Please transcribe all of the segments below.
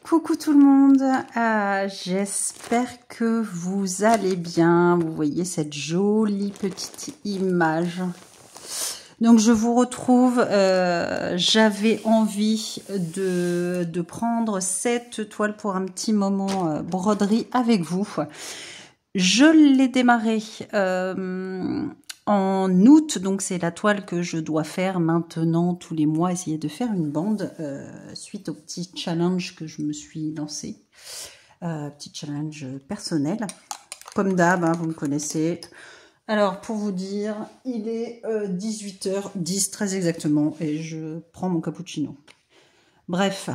Coucou tout le monde, j'espère que vous allez bien. Vous voyez cette jolie petite image. Donc je vous retrouve, j'avais envie de prendre cette toile pour un petit moment broderie avec vous. Je l'ai démarré en août, donc c'est la toile que je dois faire maintenant tous les mois, essayer de faire une bande suite au petit challenge que je me suis lancé. Petit challenge personnel. Comme d'hab, hein, vous me connaissez. Alors, pour vous dire, il est 18h10 très exactement et je prends mon cappuccino. Bref.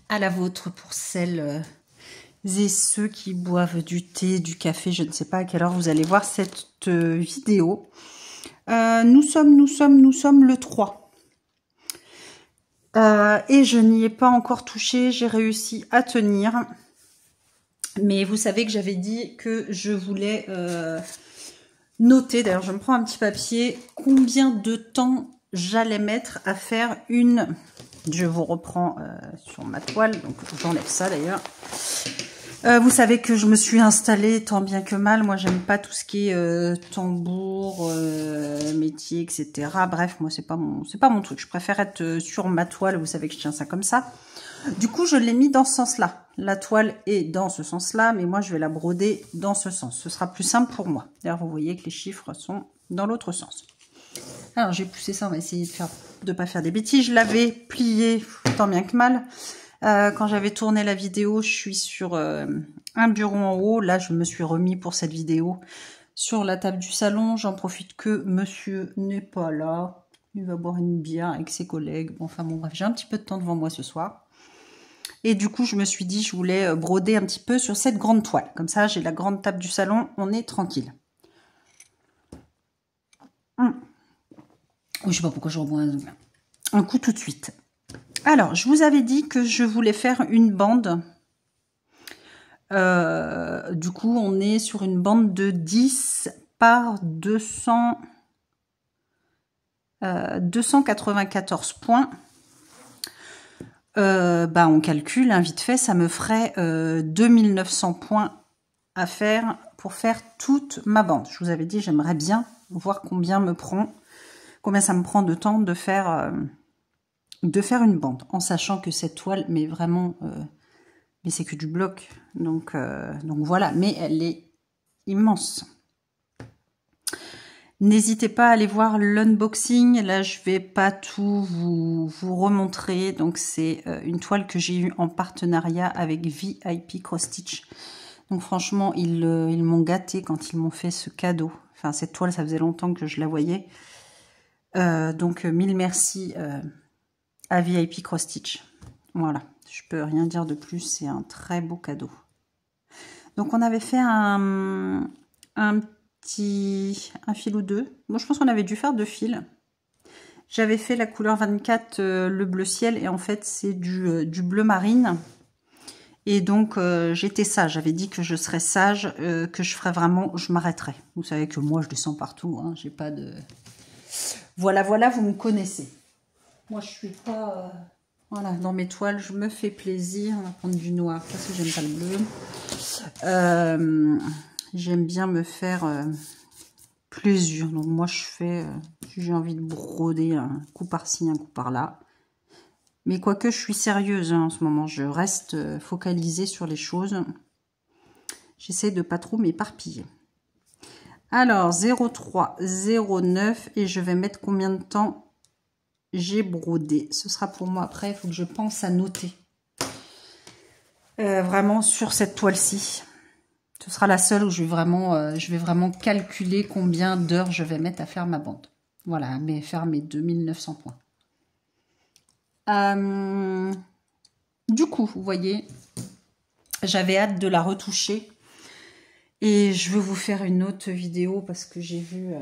À la vôtre pour celles et ceux qui boivent du thé, du café, je ne sais pas à quelle heure vous allez voir cette vidéo. Nous sommes le 3. Et je n'y ai pas encore touché, j'ai réussi à tenir. Mais vous savez que j'avais dit que je voulais noter, d'ailleurs je me prends un petit papier, combien de temps j'allais mettre à faire une... Je vous reprends sur ma toile, donc j'enlève ça d'ailleurs. Vous savez que je me suis installée tant bien que mal. Moi, j'aime pas tout ce qui est tambour, métier, etc. Bref, moi, c'est pas mon truc. Je préfère être sur ma toile. Vous savez que je tiens ça comme ça. Du coup, je l'ai mis dans ce sens-là. La toile est dans ce sens-là, mais moi, je vais la broder dans ce sens. Ce sera plus simple pour moi. D'ailleurs, vous voyez que les chiffres sont dans l'autre sens. Alors, j'ai poussé ça. On va essayer de pas faire des bêtises. Je l'avais plié tant bien que mal. Quand j'avais tourné la vidéo, je suis sur un bureau en haut. Là, je me suis remis pour cette vidéo sur la table du salon. J'en profite que monsieur n'est pas là. Il va boire une bière avec ses collègues. Bon, enfin bon, bref, j'ai un petit peu de temps devant moi ce soir. Et du coup, je me suis dit, je voulais broder un petit peu sur cette grande toile. Comme ça, j'ai la grande table du salon. On est tranquille. Je sais pas pourquoi je rebois un coup tout de suite. Alors, je vous avais dit que je voulais faire une bande. Du coup, on est sur une bande de 10 par 294 points. On calcule, hein, vite fait, ça me ferait 2900 points à faire pour faire toute ma bande. Je vous avais dit, j'aimerais bien voir combien ça me prend de temps de faire une bande, en sachant que cette toile, mais vraiment, mais c'est que du bloc, donc voilà, mais elle est immense. N'hésitez pas à aller voir l'unboxing, là je vais pas tout vous remontrer, donc c'est une toile que j'ai eue en partenariat avec VIP Cross Stitch. Donc franchement, ils m'ont gâté quand ils m'ont fait ce cadeau. Enfin, cette toile, ça faisait longtemps que je la voyais. Donc mille merci à VIP Cross Stitch. Voilà, je peux rien dire de plus, c'est un très beau cadeau. Donc on avait fait un fil ou deux. Moi je pense qu'on avait dû faire 2 fils. J'avais fait la couleur 24, le bleu ciel, et en fait c'est du bleu marine. Et donc j'étais sage, j'avais dit que je serais sage, que je ferais vraiment, je m'arrêterais. Vous savez que moi je descends partout, hein, j'ai pas de... Voilà, vous me connaissez. Moi je suis pas... Voilà, dans mes toiles, je me fais plaisir. On va prendre du noir parce que j'aime pas le bleu. J'aime bien me faire plaisir. Donc moi, j'ai envie de broder un coup par-ci, un coup par-là. Mais quoique, je suis sérieuse hein, en ce moment. Je reste focalisée sur les choses. J'essaie de pas trop m'éparpiller. Alors, 0,3, 0,9 et je vais mettre combien de temps j'ai brodé. Ce sera pour moi après, il faut que je pense à noter. Vraiment sur cette toile-ci. Ce sera la seule où je vais vraiment calculer combien d'heures je vais mettre à faire ma bande. Voilà, faire mes 2900 points. Du coup, vous voyez, j'avais hâte de la retoucher. Et je veux vous faire une autre vidéo parce que j'ai vu...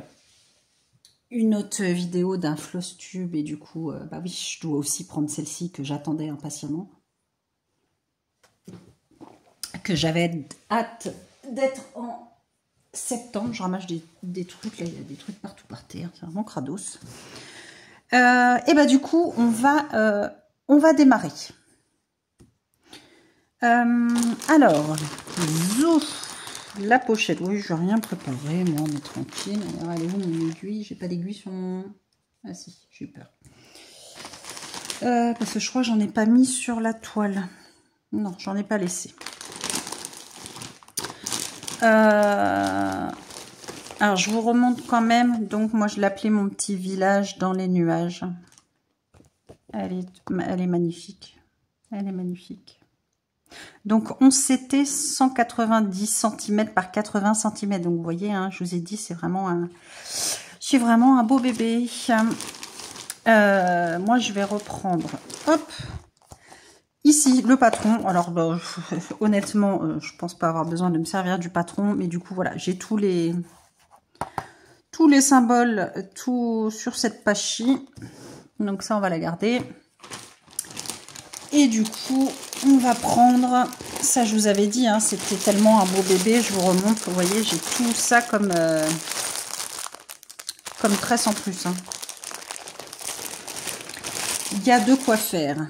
une autre vidéo d'un floss tube et du coup, bah oui, je dois aussi prendre celle-ci que j'attendais impatiemment. Que j'avais hâte d'être en septembre. Je ramasse des trucs, là, il y a des trucs partout par terre, c'est vraiment crados. Et bah du coup, on va démarrer. Alors, la pochette. Oui, je n'ai rien préparé, moi, on est tranquille. Alors, elle est où mon aiguille? J'ai pas d'aiguille sur mon... Ah si, j'ai eu peur. Parce que je crois que j'en ai pas mis sur la toile. Non, j'en ai pas laissé. Alors, je vous remonte quand même. Donc, moi, je l'appelais mon petit village dans les nuages. Elle est magnifique. Elle est magnifique. Donc, on s'était 190 cm par 80 cm. Donc, vous voyez, hein, je vous ai dit, c'est vraiment un beau bébé. Moi, je vais reprendre, hop, ici, le patron. Alors, bah, honnêtement, je pense pas avoir besoin de me servir du patron. Mais du coup, voilà, j'ai tous les symboles, tout sur cette page-ci. Donc, ça, on va la garder. Et du coup, on va prendre... Ça, je vous avais dit, hein, c'était tellement un beau bébé. Je vous remonte, vous voyez, j'ai tout ça comme tresse en plus. Hein. Il y a de quoi faire.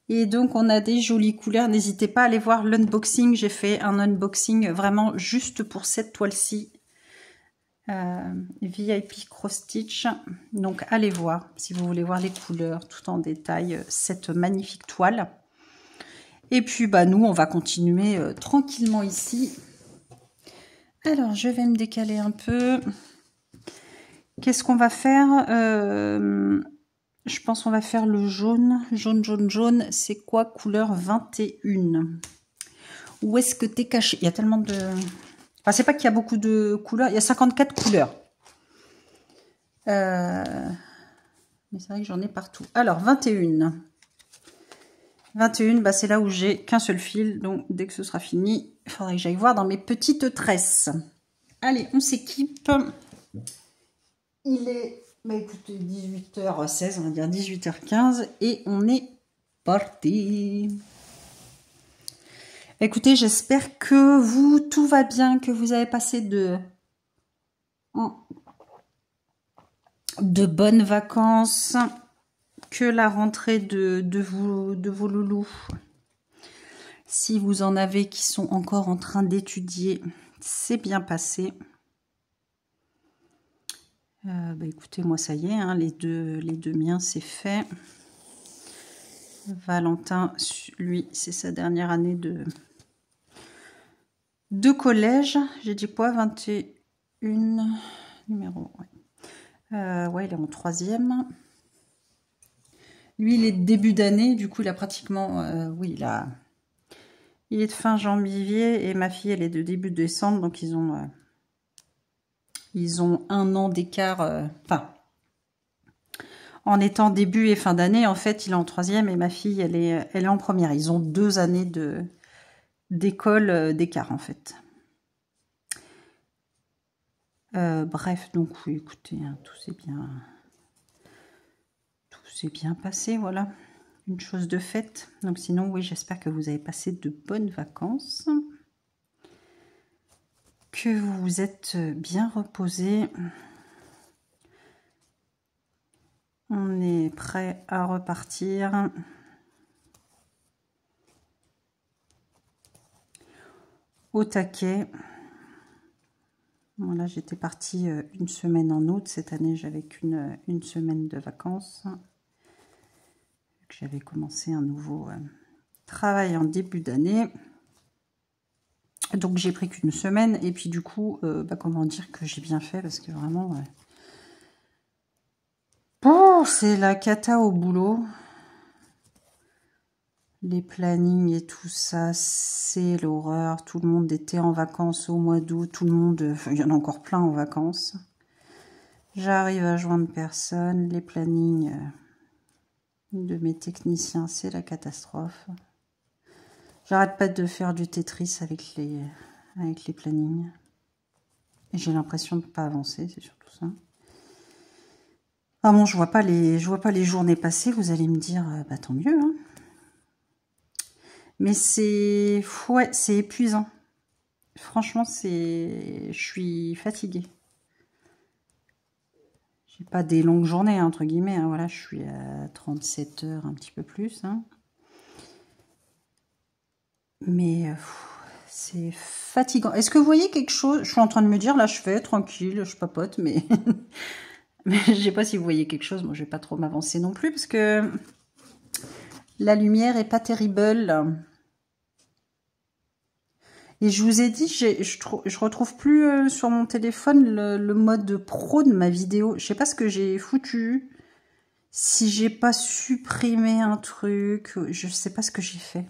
Et donc, on a des jolies couleurs. N'hésitez pas à aller voir l'unboxing. J'ai fait un unboxing vraiment juste pour cette toile-ci. VIP Cross Stitch. Donc, allez voir si vous voulez voir les couleurs tout en détail. Cette magnifique toile. Et puis, bah, nous, on va continuer tranquillement ici. Alors, je vais me décaler un peu. Qu'est-ce qu'on va faire? Je pense qu'on va faire le jaune. Jaune, jaune, jaune. C'est quoi couleur 21? Où est-ce que t'es caché? Il y a tellement de... Enfin, c'est pas qu'il y a beaucoup de couleurs. Il y a 54 couleurs. Mais c'est vrai que j'en ai partout. Alors, 21. 21, bah, c'est là où j'ai qu'un seul fil. Donc, dès que ce sera fini, il faudrait que j'aille voir dans mes petites tresses. Allez, on s'équipe. Il est, bah, écoutez, 18h16, on va dire 18h15. Et on est parti. Écoutez, j'espère que vous, tout va bien, que vous avez passé de bonnes vacances, que la rentrée de vos loulous, si vous en avez qui sont encore en train d'étudier, c'est bien passé. Bah écoutez, moi ça y est, hein, les deux miens c'est fait. Valentin, lui, c'est sa dernière année de collège. J'ai dit quoi? 21 numéro, ouais. Ouais, il est en 3e. Lui, il est de début d'année, du coup, il a pratiquement... oui, il est de fin janvier et ma fille, elle est de début décembre, donc ils ont 1 an d'écart. Enfin, en étant début et fin d'année, en fait, il est en 3e et ma fille, elle est en 1re. Ils ont 2 années d'école d'écart, en fait. Bref, donc, oui, écoutez, hein, tout s'est bien passé, voilà. Une chose de faite. Donc sinon, oui, j'espère que vous avez passé de bonnes vacances. Que vous vous êtes bien reposé. On est prêt à repartir. Au taquet. Voilà, j'étais partie 1 semaine en août. Cette année, j'avais qu'une semaine de vacances. J'avais commencé un nouveau travail en début d'année. Donc, j'ai pris qu'une semaine. Et puis, du coup, bah, comment dire que j'ai bien fait parce que vraiment... Oh, c'est la cata au boulot. Les plannings et tout ça, c'est l'horreur. Tout le monde était en vacances au mois d'août. Tout le monde... il y en a encore plein en vacances. J'arrive à joindre personne. Les plannings de mes techniciens, c'est la catastrophe. J'arrête pas de faire du Tetris avec les plannings. Et j'ai l'impression de ne pas avancer, c'est surtout ça. Ah bon, je vois pas les journées passer. Vous allez me dire, bah tant mieux. Hein. Mais c'est épuisant. Franchement, je suis fatiguée. J'ai pas des longues journées, entre guillemets. Hein, voilà, je suis à 37 heures, un petit peu plus. Hein. Mais c'est fatigant. Est-ce que vous voyez quelque chose? Je suis en train de me dire, là, je fais tranquille, je papote, mais... mais je sais pas si vous voyez quelque chose. Moi, je vais pas trop m'avancer non plus, parce que la lumière est pas terrible. Et je vous ai dit, je retrouve plus sur mon téléphone le mode pro de ma vidéo. Je sais pas ce que j'ai foutu. Si j'ai pas supprimé un truc, je sais pas ce que j'ai fait.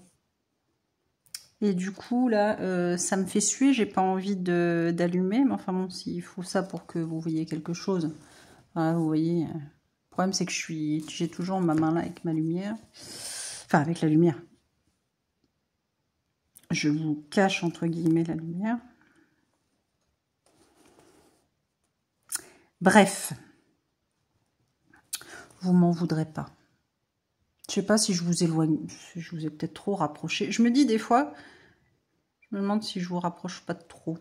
Et du coup, là, ça me fait suer. J'ai pas envie d'allumer. Mais enfin bon, s'il faut ça pour que vous voyez quelque chose. Voilà, vous voyez. Le problème, c'est que j'ai toujours ma main là avec ma lumière. Enfin, avec la lumière. Je vous cache, entre guillemets, la lumière. Bref. Vous m'en voudrez pas. Je sais pas si je vous éloigne, si je vous ai peut-être trop rapproché. Je me dis des fois, je me demande si je vous rapproche pas de trop.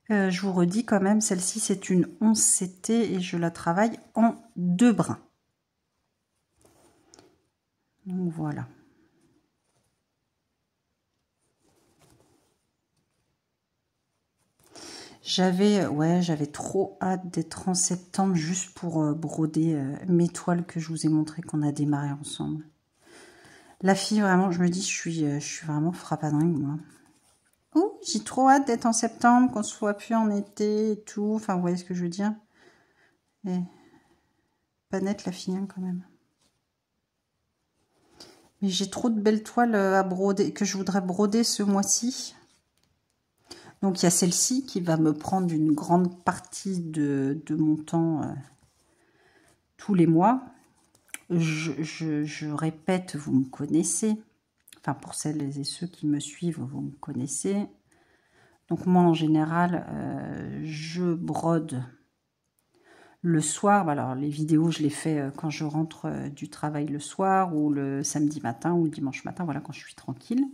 Je vous redis quand même, celle-ci c'est une 11CT et je la travaille en 2 brins. Donc voilà. J'avais trop hâte d'être en septembre juste pour broder mes toiles que je vous ai montré qu'on a démarré ensemble. La fille, vraiment, je me dis, je suis vraiment frappadingue, moi. Oh, j'ai trop hâte d'être en septembre, qu'on soit plus en été et tout. Enfin, vous voyez ce que je veux dire. Et pas nette la fille, hein, quand même. Mais j'ai trop de belles toiles à broder, que je voudrais broder ce mois-ci. Donc, il y a celle-ci qui va me prendre une grande partie de mon temps tous les mois. Je répète, vous me connaissez. Enfin, pour celles et ceux qui me suivent, vous me connaissez. Donc, moi, en général, je brode le soir. Alors, les vidéos, je les fais quand je rentre du travail le soir ou le samedi matin ou le dimanche matin, voilà, quand je suis tranquille.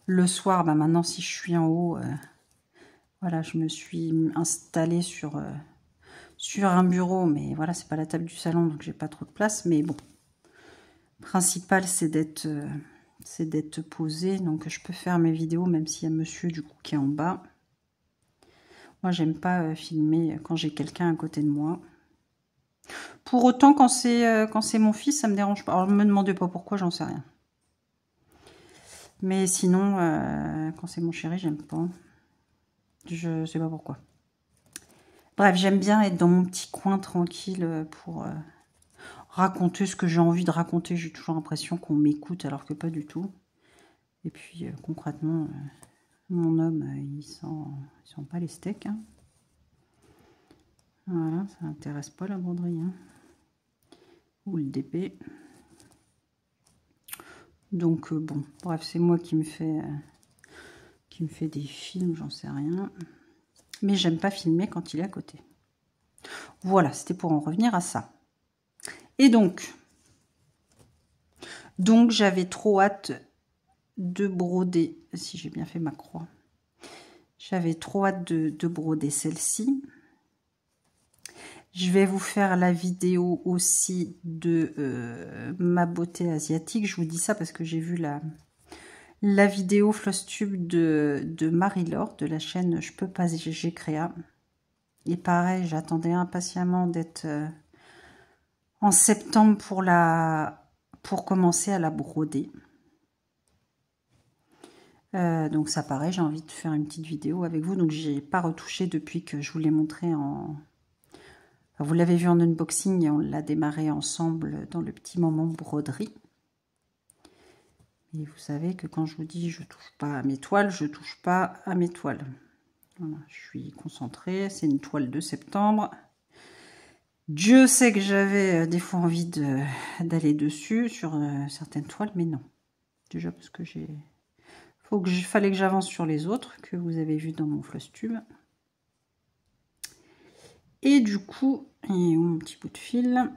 Le soir, bah maintenant, si je suis en haut, voilà, je me suis installée sur un bureau, mais voilà, c'est pas la table du salon, donc j'ai pas trop de place. Mais bon, le principal, c'est d'être posée, donc je peux faire mes vidéos, même s'il y a monsieur, du coup, qui est en bas. Moi, j'aime pas filmer quand j'ai quelqu'un à côté de moi. Pour autant, quand c'est mon fils, ça me dérange pas. Alors, ne me demandez pas pourquoi, j'en sais rien. Mais sinon, quand c'est mon chéri, j'aime pas. Je sais pas pourquoi. Bref, j'aime bien être dans mon petit coin tranquille pour raconter ce que j'ai envie de raconter. J'ai toujours l'impression qu'on m'écoute alors que pas du tout. Et puis, concrètement, mon homme, il sent pas les steaks. Hein. Voilà, ça n'intéresse pas la broderie. Hein. Ou le DP. Donc, bon, bref, c'est moi qui me fait des films, j'en sais rien. Mais j'aime pas filmer quand il est à côté. Voilà, c'était pour en revenir à ça. Et donc j'avais trop hâte de broder, si j'ai bien fait ma croix. J'avais trop hâte de broder celle-ci. Je vais vous faire la vidéo aussi de ma beauté asiatique. Je vous dis ça parce que j'ai vu la vidéo Flosstube de Marie-Laure de la chaîne Je peux pas GG Créa. Et pareil, j'attendais impatiemment d'être en septembre pour commencer à la broder. Donc ça pareil, j'ai envie de faire une petite vidéo avec vous. Donc j'ai pas retouché depuis que je vous l'ai montré en... Enfin, vous l'avez vu en unboxing et on l'a démarré ensemble dans le petit moment broderie. Et vous savez que quand je vous dis je touche pas à mes toiles, je touche pas à mes toiles. Voilà, je suis concentrée, c'est une toile de septembre. Dieu sait que j'avais des fois envie d'aller dessus sur certaines toiles, mais non. Déjà parce que fallait que j'avance sur les autres que vous avez vu dans mon Flosstube. Et du coup, et mon petit bout de fil.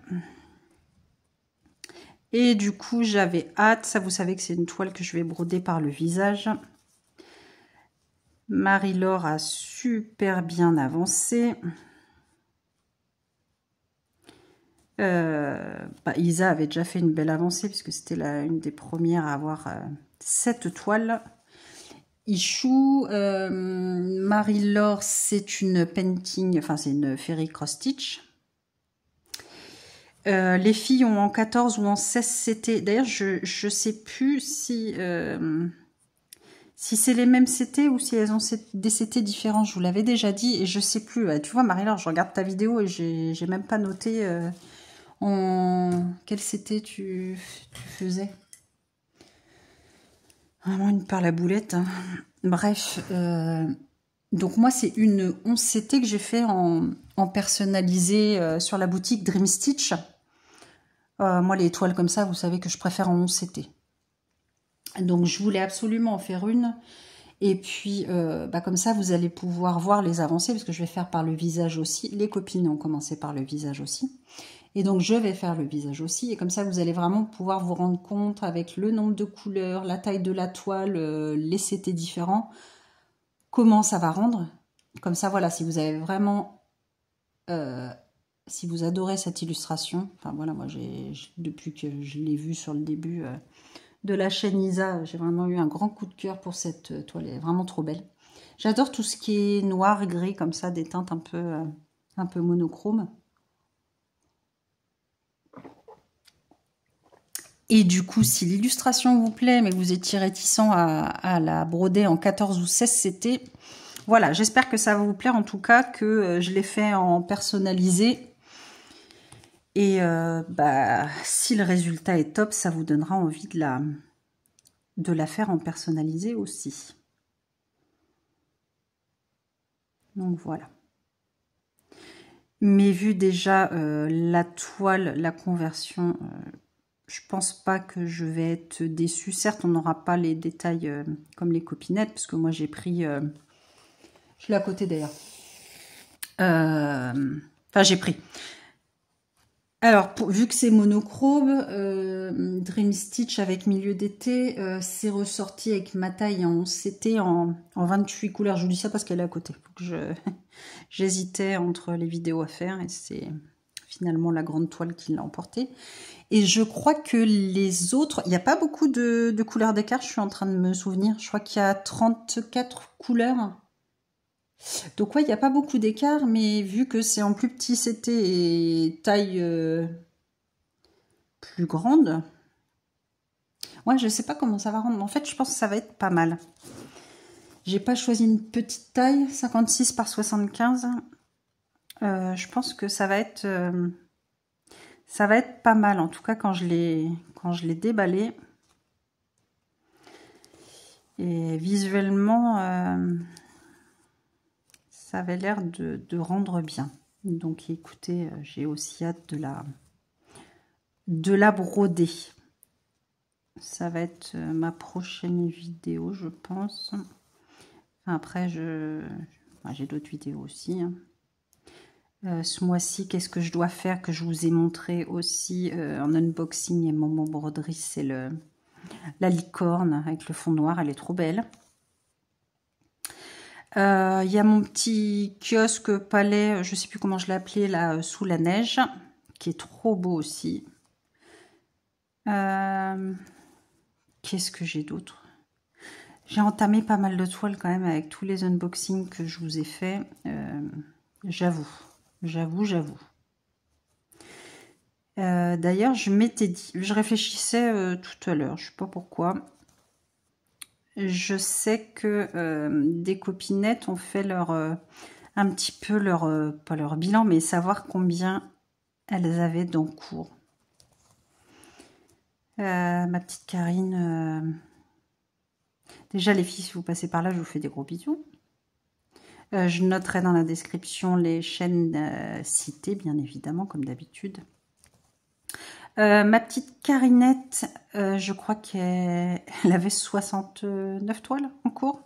Et du coup, j'avais hâte. Ça, vous savez que c'est une toile que je vais broder par le visage. Marie-Laure a super bien avancé. Isa avait déjà fait une belle avancée puisque c'était une des premières à avoir cette toile. Ichou, Marie-Laure, c'est une painting, enfin c'est une Fairy Cross Stitch. Les filles ont en 14 ou en 16 CT. D'ailleurs, je sais plus si c'est les mêmes CT ou si elles ont des CT différents. Je vous l'avais déjà dit et je sais plus. Tu vois, Marie-Laure, je regarde ta vidéo et j'ai même pas noté en quel CT tu faisais. Vraiment une perle à boulette. Hein. Bref, donc moi c'est une 11 CT que j'ai fait en personnalisé sur la boutique Dream Stitch. Moi les toiles comme ça, vous savez que je préfère en 11 CT. Donc je voulais absolument en faire une. Et puis comme ça vous allez pouvoir voir les avancées parce que je vais faire par le visage aussi. Les copines ont commencé par le visage aussi. Et donc, je vais faire le visage aussi. Et comme ça, vous allez vraiment pouvoir vous rendre compte avec le nombre de couleurs, la taille de la toile, les CT différents, comment ça va rendre. Comme ça, voilà, si vous avez vraiment... si vous adorez cette illustration, enfin voilà, moi, depuis que je l'ai vue sur le début de la chaîne Isa, j'ai vraiment eu un grand coup de cœur pour cette toile. Elle est vraiment trop belle. J'adore tout ce qui est noir, gris, comme ça, des teintes un peu monochrome. Et du coup, si l'illustration vous plaît, mais que vous étiez réticent à la broder en 14 ou 16 CT, voilà, j'espère que ça va vous plaire. En tout cas, que je l'ai fait en personnalisé. Et si le résultat est top, ça vous donnera envie de la faire en personnalisé aussi. Donc voilà. Mais vu déjà la toile, la conversion... je pense pas que je vais être déçue. Certes, on n'aura pas les détails comme les copinettes, parce que moi j'ai pris... je l'ai à côté d'ailleurs. Enfin, j'ai pris. Alors, vu que c'est monochrome, Dream Stitch avec milieu d'été, c'est ressorti avec ma taille en CT en 28 couleurs. Je vous dis ça parce qu'elle est à côté. J'hésitais entre les vidéos à faire et c'est finalement la grande toile qui l'a emporté. Et je crois que les autres, il n'y a pas beaucoup de couleurs d'écart, je suis en train de me souvenir. Je crois qu'il y a 34 couleurs. Donc ouais, il n'y a pas beaucoup d'écart, mais vu que c'est en plus petit CT et taille plus grande, ouais, je sais pas comment ça va rendre. En fait, je pense que ça va être pas mal. J'ai pas choisi une petite taille, 56 par 75. Je pense que ça va être pas mal, en tout cas quand je l'ai déballé. Et visuellement, ça avait l'air de rendre bien. Donc écoutez, j'ai aussi hâte de la broder. Ça va être ma prochaine vidéo, je pense. Enfin, après, j'ai d'autres vidéos aussi. Hein. Ce mois-ci, qu'est-ce que je dois faire que je vous ai montré aussi en unboxing et moment broderie, c'est la licorne avec le fond noir, elle est trop belle. Il y a mon petit kiosque palais, je sais plus comment je l'ai appelé, là, sous la neige, qui est trop beau aussi. Qu'est-ce que j'ai d'autre? J'ai entamé pas mal de toiles quand même avec tous les unboxings que je vous ai fait. J'avoue. D'ailleurs, je m'étais dit, je réfléchissais tout à l'heure, je sais pas pourquoi. Je sais que des copinettes ont fait un petit peu pas leur bilan, mais savoir combien elles avaient d'encours. Ma petite Karine, déjà les filles, si vous passez par là, je vous fais des gros bisous. Je noterai dans la description les chaînes citées, bien évidemment, comme d'habitude. Ma petite Karinette, je crois qu'elle avait 69 toiles en cours.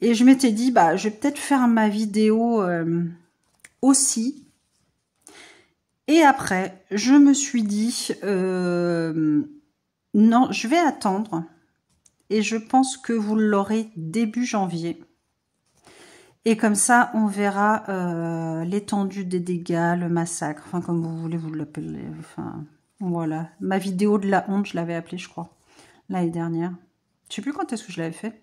Et je m'étais dit, je vais peut-être faire ma vidéo aussi. Et après, je me suis dit, non, je vais attendre et je pense que vous l'aurez début janvier. Et comme ça, on verra l'étendue des dégâts, le massacre, enfin comme vous voulez vous l'appelez. Enfin, voilà. Ma vidéo de la honte, je l'avais appelée, je crois, l'année dernière. Je sais plus quand est-ce que je l'avais fait.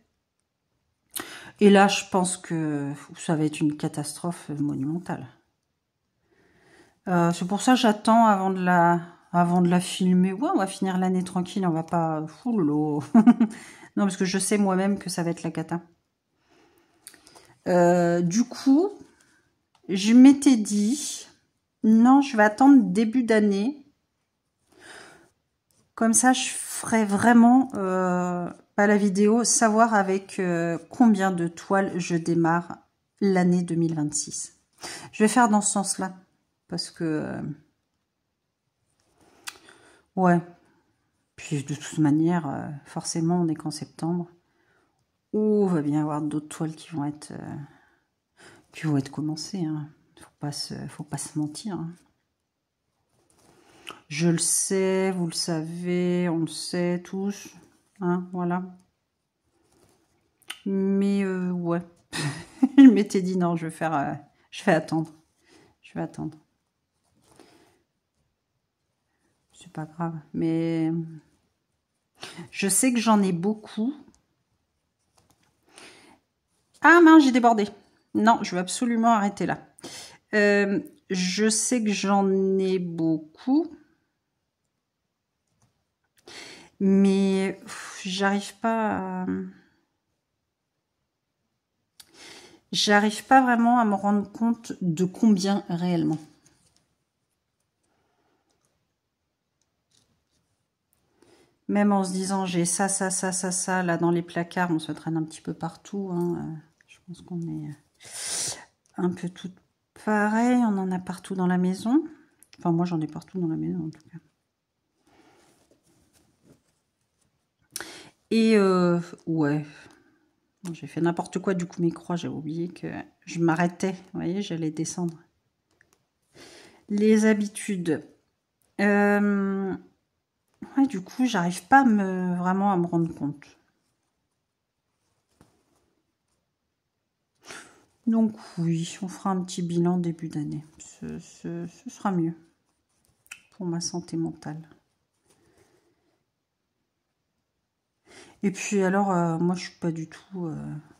Et là, je pense que ça va être une catastrophe monumentale. C'est pour ça que j'attends avant de la filmer. Ouais, on va finir l'année tranquille, on va pas... Oulolo. Non, parce que je sais moi-même que ça va être la cata. Du coup, je m'étais dit, non, je vais attendre début d'année. Comme ça, je ferai vraiment la vidéo, savoir avec combien de toiles je démarre l'année 2026. Je vais faire dans ce sens-là, parce que... ouais. Puis de toute manière, forcément, on n'est qu'en septembre. Ou il va bien y avoir d'autres toiles qui vont être commencées. Hein. Faut pas se mentir. Hein. Je le sais, vous le savez, on le sait tous. Hein, voilà. Mais ouais. Je m'étais dit non, je vais attendre. Je vais attendre. C'est pas grave. Mais je sais que j'en ai beaucoup. Ah mince, j'ai débordé. Non, je veux absolument arrêter là. Je sais que j'en ai beaucoup. Mais j'arrive pas vraiment à me rendre compte de combien réellement. Même en se disant j'ai ça, là dans les placards, on se traîne un petit peu partout. Hein. Je pense qu'on est un peu toutes pareilles. On en a partout dans la maison. Enfin, moi j'en ai partout dans la maison en tout cas. Et ouais, j'ai fait n'importe quoi du coup mes croix. J'ai oublié que je m'arrêtais. Vous voyez, j'allais descendre. Les habitudes. Ouais, du coup, j'arrive pas vraiment à me rendre compte. Donc oui, on fera un petit bilan début d'année. Ce sera mieux pour ma santé mentale. Et puis alors, moi je suis pas du tout...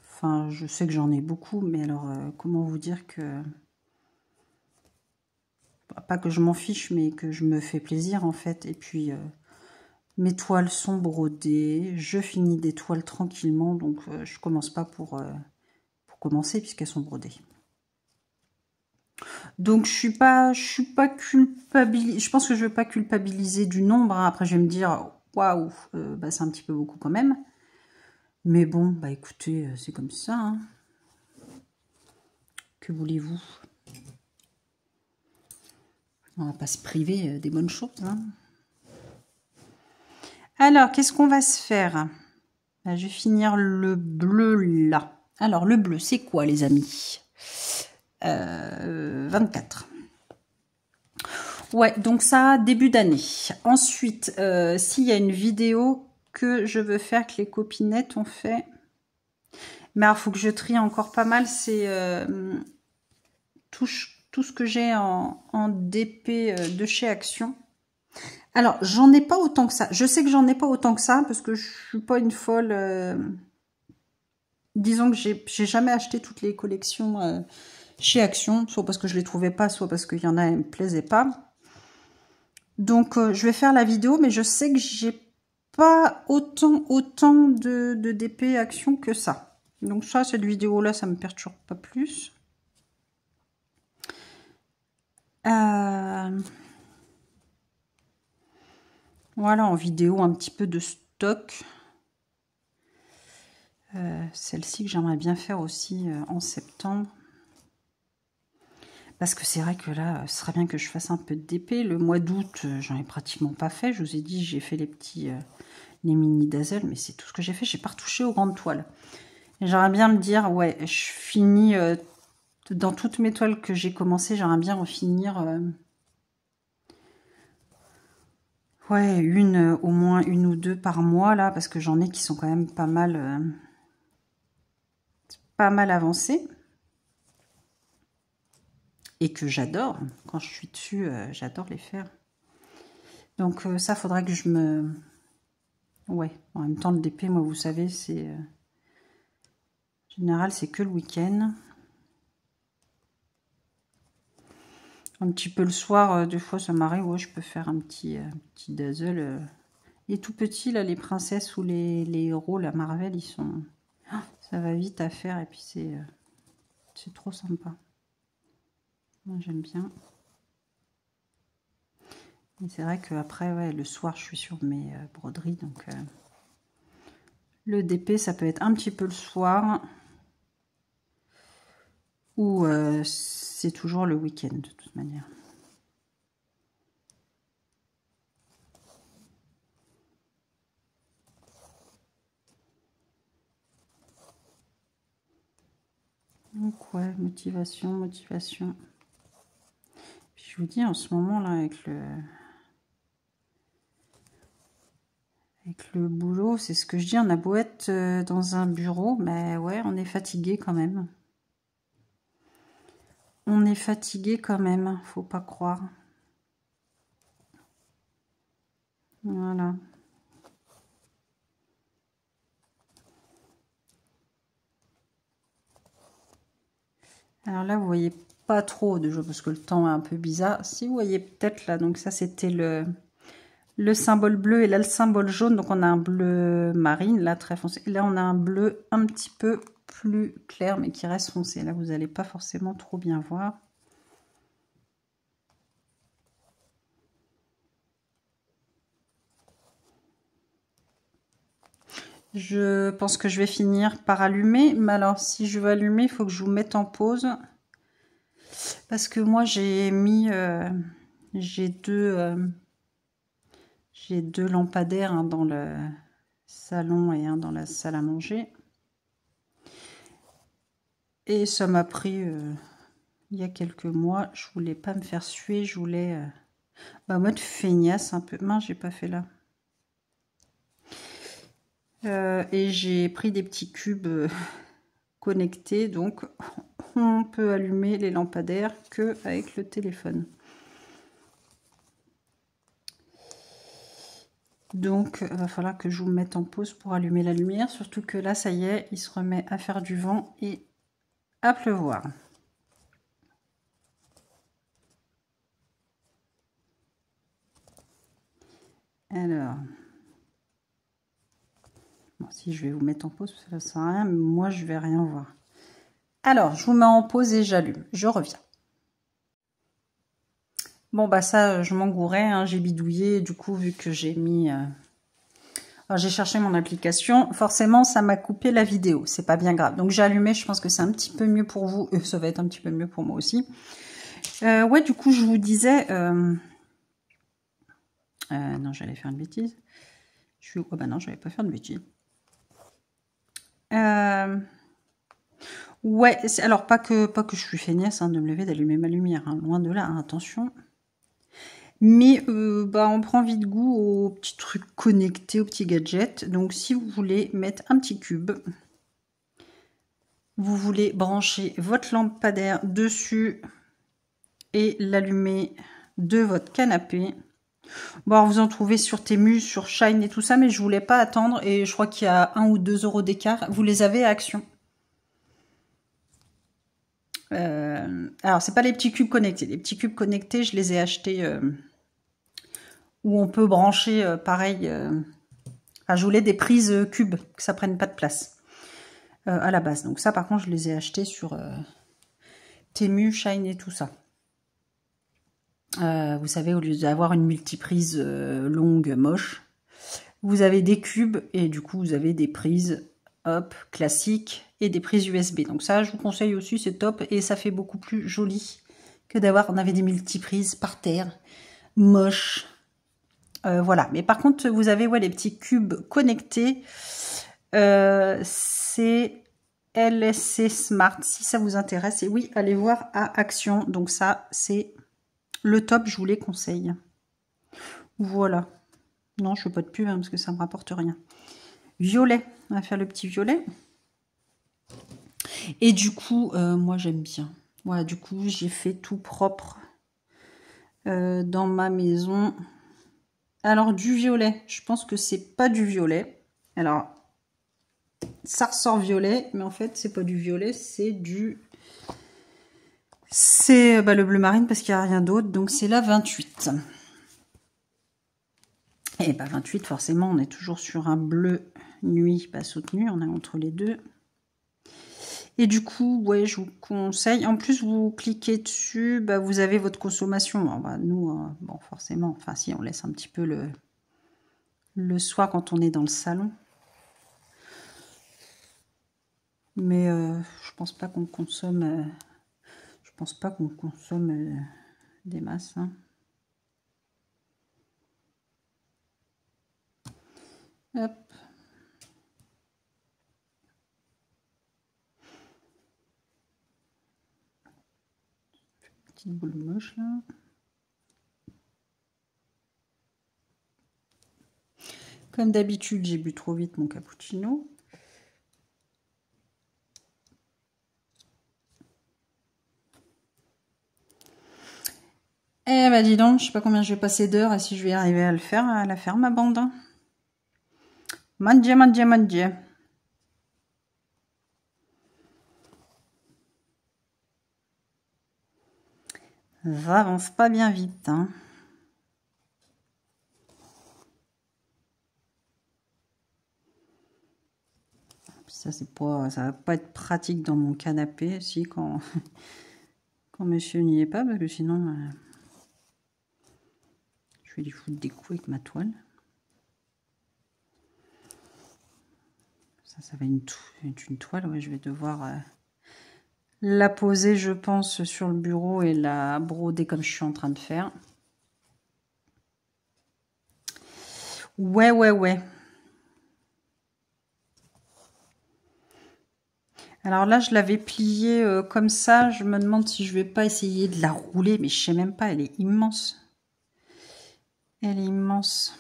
Enfin, je sais que j'en ai beaucoup, mais alors, comment vous dire que... Pas que je m'en fiche, mais que je me fais plaisir en fait. Et puis, mes toiles sont brodées. Je finis des toiles tranquillement, donc je commence pas pour commencer puisqu'elles sont brodées. Donc je suis pas culpabilisée. Je pense que je vais pas culpabiliser du nombre. Hein. Après je vais me dire waouh, bah, c'est un petit peu beaucoup quand même. Mais bon, bah écoutez, c'est comme ça. Hein. Que voulez-vous? On va pas se priver des bonnes choses. Hein. Alors, qu'est-ce qu'on va se faire? Là, je vais finir le bleu là. Alors, le bleu, c'est quoi, les amis? 24. Ouais, donc ça, début d'année. Ensuite, s'il y a une vidéo que je veux faire, que les copinettes ont fait... Mais alors, il faut que je trie encore pas mal. C'est tout ce que j'ai en DP de chez Action. Alors, j'en ai pas autant que ça. Je sais que j'en ai pas autant que ça parce que je suis pas une folle. Disons que j'ai jamais acheté toutes les collections chez Action, soit parce que je les trouvais pas, soit parce qu'il y en a qui me plaisaient pas. Donc, je vais faire la vidéo, mais je sais que j'ai pas autant de DP Action que ça. Donc ça, cette vidéo-là, ça me perturbe pas plus. Voilà, en vidéo, un petit peu de stock. Celle-ci que j'aimerais bien faire aussi en septembre. Parce que c'est vrai que là, ce serait bien que je fasse un peu de DP. Le mois d'août, j'en ai pratiquement pas fait. Je vous ai dit, j'ai fait les petits, les mini dazzle, mais c'est tout ce que j'ai fait. J'ai pas retouché aux grandes toiles. J'aimerais bien me dire, ouais, je finis dans toutes mes toiles que j'ai commencé, j'aimerais bien en finir... Ouais, au moins une ou deux par mois, là, parce que j'en ai qui sont quand même pas mal avancées. Et que j'adore. Quand je suis dessus, j'adore les faire. Donc ça, faudrait que je me... Ouais, en même temps, le DP, moi, vous savez, c'est... en général, c'est que le week-end. Un petit peu le soir, des fois, ça m'arrive, ouais, je peux faire un petit dazzle. Les tout petits, là, les princesses ou les héros, la Marvel, ils sont... Ça va vite à faire, et puis c'est trop sympa. Moi, j'aime bien. Et c'est vrai qu'après, ouais, le soir, je suis sur mes broderies, donc... le DP, ça peut être un petit peu le soir. Ou c'est toujours le week-end, de toute manière. Donc ouais, motivation. Puis je vous dis, en ce moment, là, avec le boulot, c'est ce que je dis, on a beau être dans un bureau, mais ouais, on est fatigué quand même. On est fatigué quand même, faut pas croire. Voilà. Alors là, vous voyez pas trop de jeux, parce que le temps est un peu bizarre. Si vous voyez peut-être là, donc ça c'était le symbole bleu et là le symbole jaune, donc on a un bleu marine, là très foncé. Et là on a un bleu un petit peu plus clair, mais qui reste foncé. Là vous n'allez pas forcément trop bien voir. Je pense que je vais finir par allumer, mais alors si je veux allumer, il faut que je vous mette en pause. Parce que moi j'ai mis... j'ai deux lampadaires, hein, dans le salon et un dans la salle à manger. Et ça m'a pris il y a quelques mois. Je voulais pas me faire suer, je voulais mode feignasse un peu. Mince, j'ai pas fait là. Et j'ai pris des petits cubes connectés, donc on peut allumer les lampadaires que avec le téléphone. Donc, il va falloir que je vous mette en pause pour allumer la lumière, surtout que là, ça y est, il se remet à faire du vent et à pleuvoir. Alors, bon, si je vais vous mettre en pause, ça ne sert à rien, mais moi, je vais rien voir. Alors, je vous mets en pause et j'allume. Je reviens. Bon, bah ça, je m'engourais, hein, j'ai bidouillé, du coup, vu que j'ai mis... Alors, j'ai cherché mon application, forcément, ça m'a coupé la vidéo, c'est pas bien grave. Donc, j'ai allumé, je pense que c'est un petit peu mieux pour vous, et ça va être un petit peu mieux pour moi aussi. Ouais, du coup, je vous disais... non, j'allais faire une bêtise. Oh bah non, j'allais pas faire de bêtise. Ouais, alors pas que je suis feignasse, hein, de me lever, d'allumer ma lumière, hein, loin de là, hein, attention. Mais on prend vite goût aux petits trucs connectés, aux petits gadgets. Donc si vous voulez mettre un petit cube, vous voulez brancher votre lampadaire dessus et l'allumer de votre canapé. Bon, alors vous en trouvez sur Temu, sur Shine et tout ça, mais je voulais pas attendre et je crois qu'il y a 1 ou 2 euros d'écart. Vous les avez à Action. Alors, c'est pas les petits cubes connectés. Les petits cubes connectés, je les ai achetés où on peut brancher pareil. Enfin, je voulais des prises cubes, que ça prenne pas de place à la base. Donc ça, par contre, je les ai achetés sur Temu, Shine et tout ça. Vous savez, au lieu d'avoir une multiprise longue, moche, vous avez des cubes et du coup, vous avez des prises hop, classiques et des prises USB. Donc ça, je vous conseille aussi, c'est top et ça fait beaucoup plus joli que d'avoir, on avait des multiprises par terre, moches. Voilà, mais par contre, vous avez les petits cubes connectés. C'est LSC Smart, si ça vous intéresse. Et oui, allez voir à Action. Donc ça, c'est le top, je vous les conseille. Voilà. Non, je fais pas de pub hein, parce que ça me rapporte rien. Violet, on va faire le petit violet. Et du coup, moi j'aime bien. Voilà, du coup, j'ai fait tout propre dans ma maison. Alors, du violet, je pense que c'est pas du violet. Alors, ça ressort violet, mais en fait, c'est pas du violet, c'est du... C'est le bleu marine parce qu'il n'y a rien d'autre, donc c'est la 28. Et 28, forcément, on est toujours sur un bleu nuit pas soutenu, on est entre les deux. Et du coup, ouais, je vous conseille. En plus, vous cliquez dessus, vous avez votre consommation. Alors, nous, bon, forcément, enfin si, on laisse un petit peu le soir quand on est dans le salon. Mais je pense pas qu'on consomme. Je pense pas qu'on consomme des masses. Hein. Hop. Petite boule moche là. Comme d'habitude, j'ai bu trop vite mon cappuccino. Eh bah dis donc, je sais pas combien je vais passer d'heures et si je vais arriver à la faire ma bande. Mon Dieu, mon Dieu, mon Dieu. Ça avance pas bien vite. Hein. Ça c'est pas, ça va pas être pratique dans mon canapé si quand quand monsieur n'y est pas parce que sinon je vais lui foutre des coups avec ma toile. Ça va être une toile, ouais, je vais devoir la poser, je pense, sur le bureau et la broder comme je suis en train de faire. Ouais, ouais, ouais. Alors là, je l'avais pliée comme ça. Je me demande si je vais pas essayer de la rouler, mais je sais même pas, elle est immense. Elle est immense.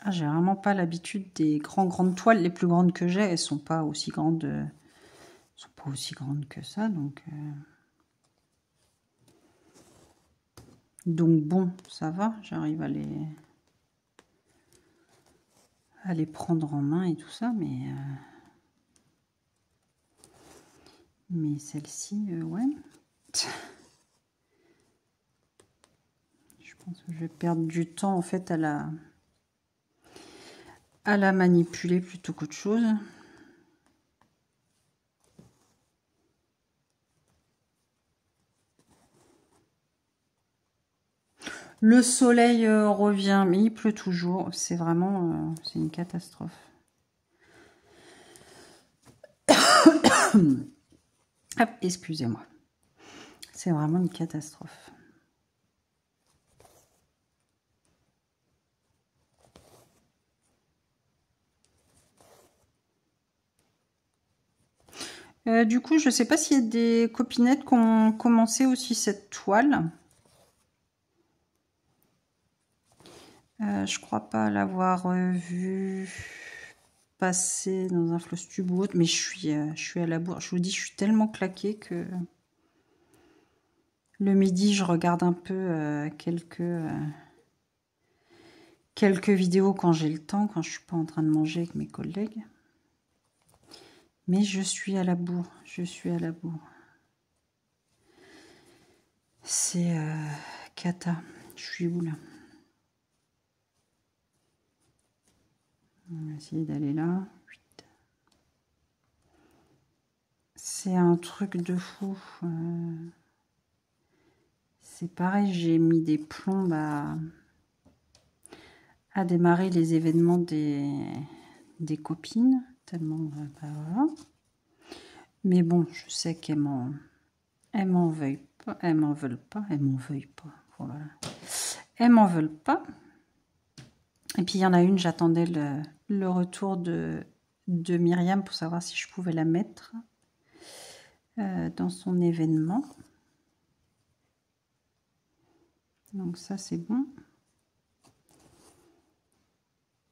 Ah, j'ai vraiment pas l'habitude des grandes toiles. Les plus grandes que j'ai, elles sont pas aussi grandes. Sont pas aussi grandes que ça, donc. Donc bon, ça va. J'arrive à les prendre en main et tout ça, mais celle-ci, ouais. Je pense que je vais perdre du temps en fait à la manipuler plutôt qu'autre chose. Le soleil revient, mais il pleut toujours. C'est vraiment, c'est une catastrophe. Hop, excusez-moi. C'est vraiment une catastrophe. Du coup, je ne sais pas s'il y a des copinettes qui ont commencé aussi cette toile. Je crois pas l'avoir vue passer dans un Flosstube ou autre, mais je suis à la bourre. Je vous dis, je suis tellement claquée que le midi, je regarde un peu quelques vidéos quand j'ai le temps, quand je suis pas en train de manger avec mes collègues. Mais je suis à la bourre, je suis à la bourre. C'est cata. Je suis où là? On va essayer d'aller là. C'est un truc de fou. C'est pareil, j'ai mis des plombes à démarrer les événements des copines. Tellement, voilà. Mais bon, je sais qu'elles m'en veuillent pas. Elles m'en veulent pas. Elles m'en veuillent pas. Voilà. Elles m'en veulent pas. Et puis il y en a une, j'attendais le retour de Myriam pour savoir si je pouvais la mettre. dans son événement. Donc ça c'est bon.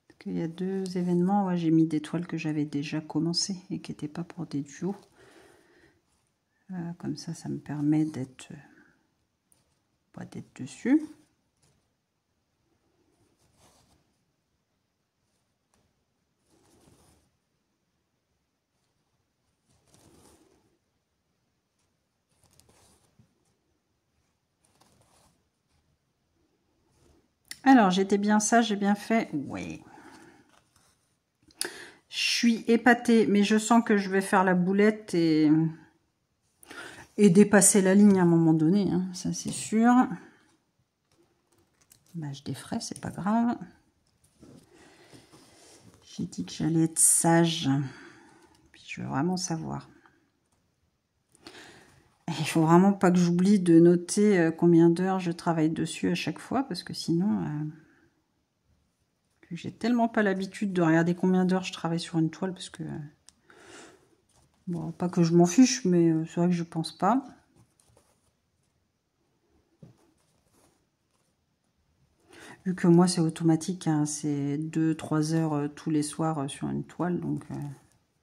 Parce qu'il y a 2 événements, ouais, j'ai mis des toiles que j'avais déjà commencé et qui n'étaient pas pour des duos. Comme ça, ça me permet d'être dessus. Alors, j'étais bien ça, j'ai bien fait. Oui. Je suis épatée, mais je sens que je vais faire la boulette et dépasser la ligne à un moment donné, hein, ça c'est sûr. Bah, je défrais, c'est pas grave. J'ai dit que j'allais être sage. Puis je veux vraiment savoir. Il faut vraiment pas que j'oublie de noter combien d'heures je travaille dessus à chaque fois, parce que sinon, j'ai tellement pas l'habitude de regarder combien d'heures je travaille sur une toile, parce que bon, pas que je m'en fiche, mais c'est vrai que je pense pas. Vu que moi c'est automatique, hein, c'est 2-3 heures tous les soirs sur une toile, donc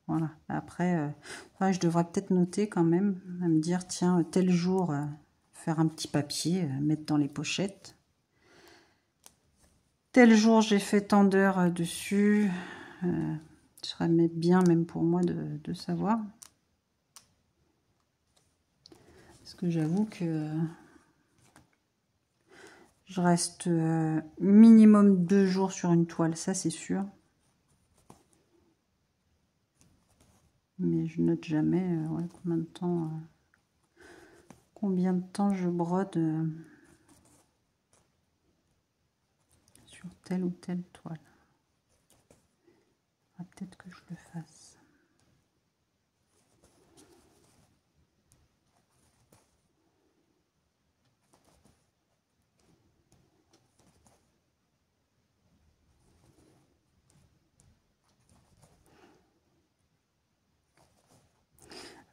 voilà. Après, je devrais peut-être noter quand même, à me dire, tiens, tel jour, faire un petit papier, mettre dans les pochettes. Tel jour, j'ai fait tant d'heures dessus. Ce serait bien même pour moi de savoir. Parce que j'avoue que je reste minimum 2 jours sur une toile, ça c'est sûr. Mais je note jamais ouais, combien de temps je brode sur telle ou telle toile. Peut-être que je le fasse.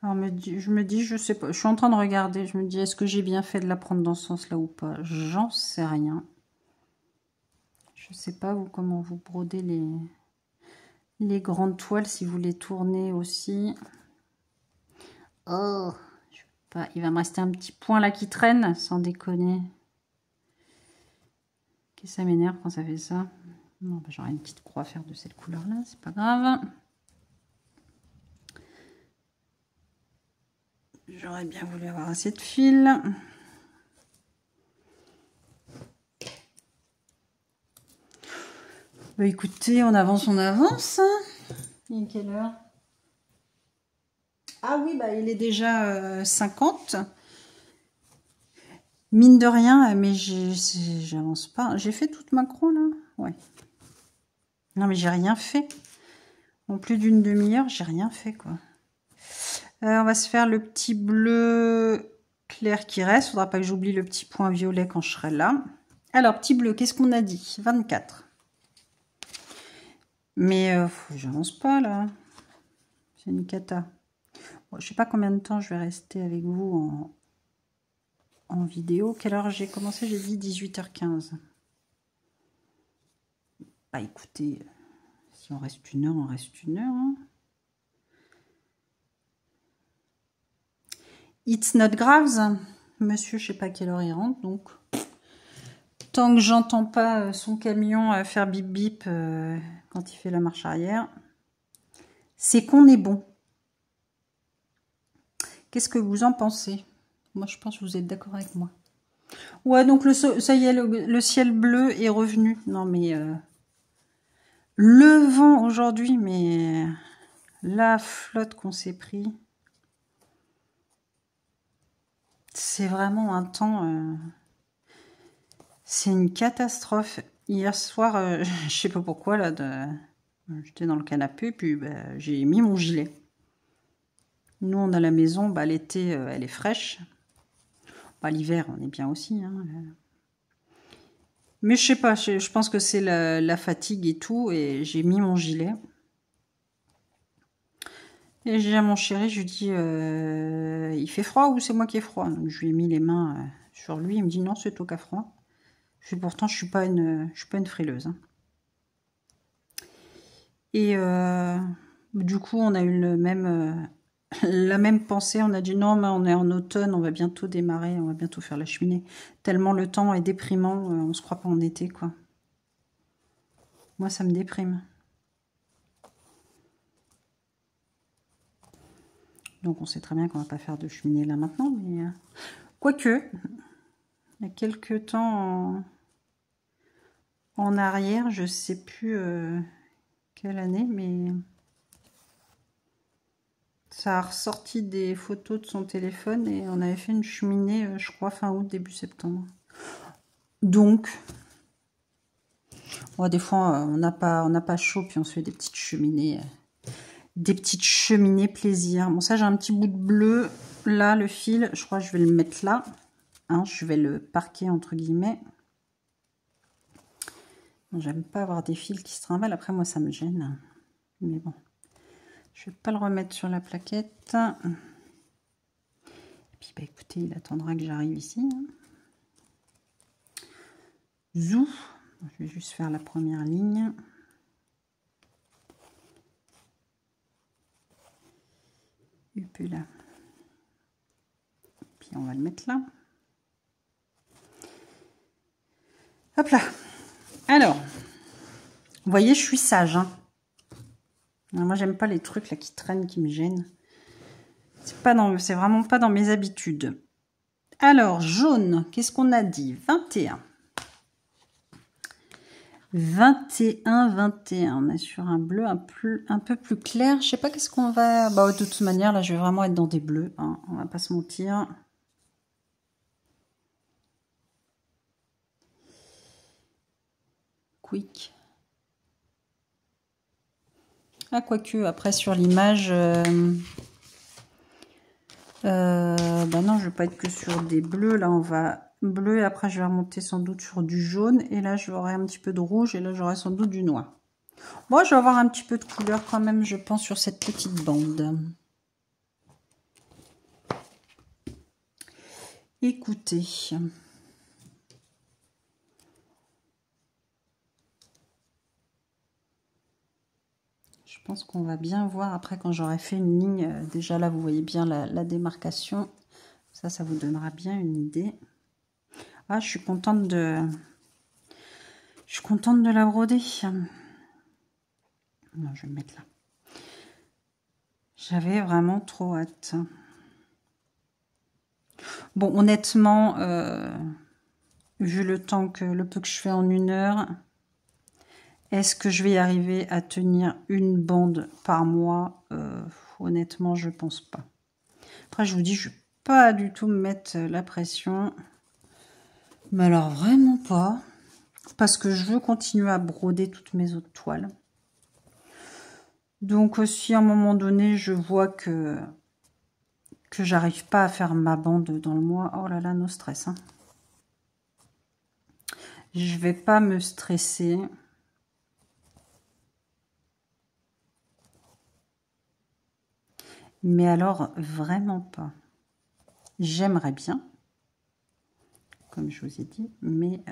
Alors je me dis, je sais pas, je suis en train de regarder, je me dis, est-ce que j'ai bien fait de la prendre dans ce sens-là ou pas? J'en sais rien. Je sais pas vous comment vous brodez les grandes toiles, si vous les tournez aussi. Oh, je sais pas, il va me rester un petit point là qui traîne, sans déconner. Que ça m'énerve quand ça fait ça. Bon, bah, j'aurai une petite croix à faire de cette couleur-là, c'est pas grave. J'aurais bien voulu avoir assez de fil. Bah écoutez, on avance. Il est quelle heure? Ah oui, bah il est déjà 50. Mine de rien, mais j'avance pas. J'ai fait toute Macron là? Ouais. Non mais j'ai rien fait. En plus d'une demi-heure, j'ai rien fait quoi. On va se faire le petit bleu clair qui reste. Faudra pas que j'oublie le petit point violet quand je serai là. Alors, petit bleu, qu'est-ce qu'on a dit? 24. Mais j'avance pas là. C'est une cata. Bon, je sais pas combien de temps je vais rester avec vous en vidéo. Quelle heure j'ai commencé? J'ai dit 18h15. Bah écoutez, si on reste 1 heure, on reste 1 heure. Hein. It's not graves. Monsieur, je sais pas quelle heure il rentre, donc tant que j'entends pas son camion faire bip bip quand il fait la marche arrière, c'est qu'on est bon. Qu'est-ce que vous en pensez? Moi, je pense que vous êtes d'accord avec moi. Ouais, donc ça y est, le ciel bleu est revenu. Non, mais le vent aujourd'hui, mais la flotte qu'on s'est pris, c'est vraiment un temps... c'est une catastrophe. Hier soir, je sais pas pourquoi, là, j'étais dans le canapé, puis bah, j'ai mis mon gilet. Nous, on a la maison, bah, l'été, elle est fraîche. Bah, l'hiver, on est bien aussi. Hein. Mais je sais pas, je pense que c'est la fatigue et tout, et j'ai mis mon gilet. Et j'ai à mon chéri, je lui dis, fait froid ou c'est moi qui ai froid? Donc je lui ai mis les mains sur lui. Il me dit non, c'est toi qui as froid. Pourtant, je suis pas une frileuse. Hein. Et du coup, on a eu le même, la même pensée. On a dit non, mais on est en automne, on va bientôt démarrer, on va bientôt faire la cheminée. Tellement le temps est déprimant, on se croit pas en été, quoi. Moi, ça me déprime. Donc, on sait très bien qu'on va pas faire de cheminée là maintenant, mais quoique, il y a quelques temps en arrière, je sais plus quelle année, mais ça a ressorti des photos de son téléphone et on avait fait une cheminée, je crois, fin août, début septembre. Donc, ouais, des fois, on n'a pas chaud, puis on se fait des petites cheminées. Des petites cheminées plaisir. Bon, ça, j'ai un petit bout de bleu. Là, le fil, je crois que je vais le mettre là. Hein, je vais le parquer, entre guillemets. Bon, j'aime pas avoir des fils qui se trimballent. Après, moi, ça me gêne. Mais bon. Je vais pas le remettre sur la plaquette. Et puis, bah, écoutez, il attendra que j'arrive ici. Zou. Je vais juste faire la première ligne. Et puis là. Puis on va le mettre là. Hop là. Alors, vous voyez, je suis sage. Hein. Alors, moi, j'aime pas les trucs là qui traînent, qui me gênent. C'est vraiment pas dans mes habitudes. Alors, jaune, qu'est-ce qu'on a dit? 21. 21, 21. On est sur un bleu un peu plus clair. Je sais pas qu'est-ce qu'on va... Bah, de toute manière, là, je vais vraiment être dans des bleus. Hein. On va pas se mentir. Quick. Ah, quoique, après, sur l'image... bah non, je vais pas être que sur des bleus. Là, on va... bleu et après je vais remonter sans doute sur du jaune et là j'aurai un petit peu de rouge et là j'aurai sans doute du noir. Bon, je vais avoir un petit peu de couleur quand même, je pense, sur cette petite bande. Écoutez, je pense qu'on va bien voir après quand j'aurai fait une ligne. Déjà là, vous voyez bien la démarcation. Ça vous donnera bien une idée. Ah, je suis contente de la broder. Non, je vais me mettre là. J'avais vraiment trop hâte. Bon, honnêtement, vu le peu que je fais en 1 heure, est-ce que je vais y arriver à tenir une bande par mois? Honnêtement, je pense pas. Après, je vous dis, je ne vais pas du tout me mettre la pression. Mais alors, vraiment pas. Parce que je veux continuer à broder toutes mes autres toiles. Donc, si à un moment donné, je vois que j'arrive pas à faire ma bande dans le mois, oh là là, no stress. Hein. Je vais pas me stresser. Mais alors, vraiment pas. J'aimerais bien, comme je vous ai dit, mais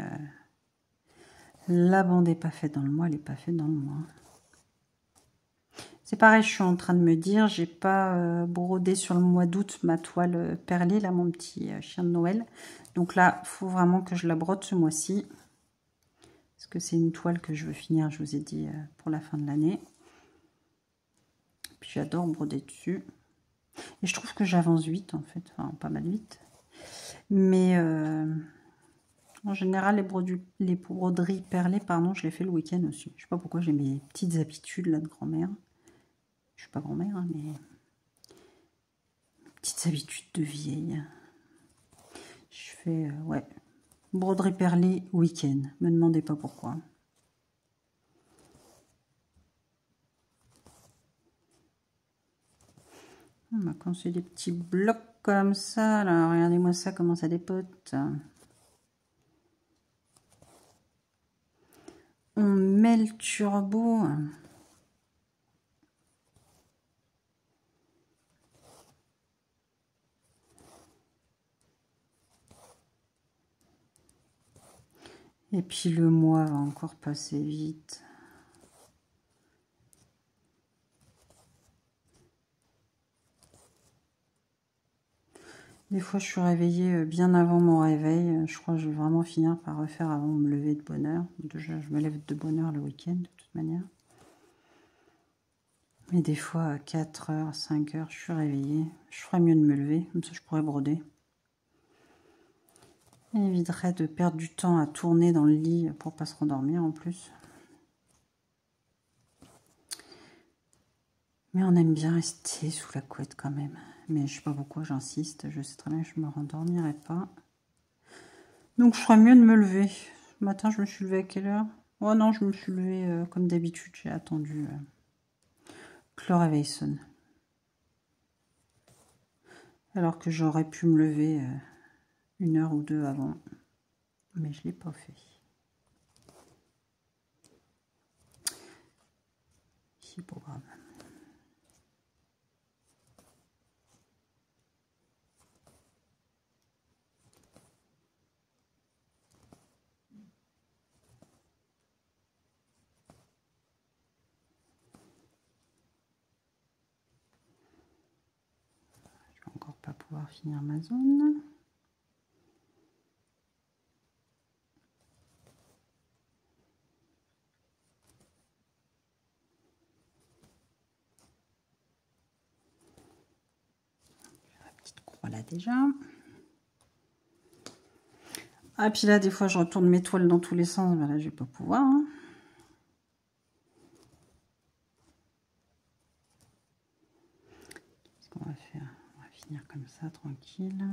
la bande n'est pas faite dans le mois, elle n'est pas faite dans le mois. C'est pareil, je suis en train de me dire, j'ai pas brodé sur le mois d'août ma toile perlée, là, mon petit chien de Noël. Donc là, il faut vraiment que je la brode ce mois-ci. Parce que c'est une toile que je veux finir, je vous ai dit, pour la fin de l'année. Puis j'adore broder dessus. Et je trouve que j'avance vite, en fait. Enfin, pas mal vite. Mais en général, les broderies perlées, pardon, je les fais le week-end aussi. Je sais pas pourquoi j'ai mes petites habitudes là de grand-mère. Je suis pas grand-mère, hein, mais petites habitudes de vieille. Je fais, ouais, broderie perlée week-end. Me demandez pas pourquoi. Quand c'est des petits blocs comme ça, là, regardez-moi ça, comment ça dépote. On met le turbo. Et puis le mois va encore passer vite. Des fois, je suis réveillée bien avant mon réveil. Je crois que je vais vraiment finir par refaire avant de me lever de bonne heure. Déjà, je me lève de bonne heure le week-end, de toute manière. Mais des fois, à 4 heures, 5 heures, je suis réveillée. Je ferais mieux de me lever, comme ça je pourrais broder. Ça éviterait de perdre du temps à tourner dans le lit pour pas se rendormir en plus. Mais on aime bien rester sous la couette quand même. Mais je sais pas pourquoi j'insiste. Je sais très bien que je me rendormirai pas. Donc je ferais mieux de me lever. Ce matin, je me suis levée à quelle heure? Oh non, je me suis levée comme d'habitude. J'ai attendu que le réveil sonne. Alors que j'aurais pu me lever 1 heure ou 2 avant. Mais je l'ai pas fait. C'est pas grave. Je vais encore pas pouvoir finir ma zone. La petite croix là déjà. Ah, puis là, des fois, je retourne mes toiles dans tous les sens. Ben là, je vais pas pouvoir. Hein. Qu'est-ce qu'on va faire? On va finir comme ça, tranquille.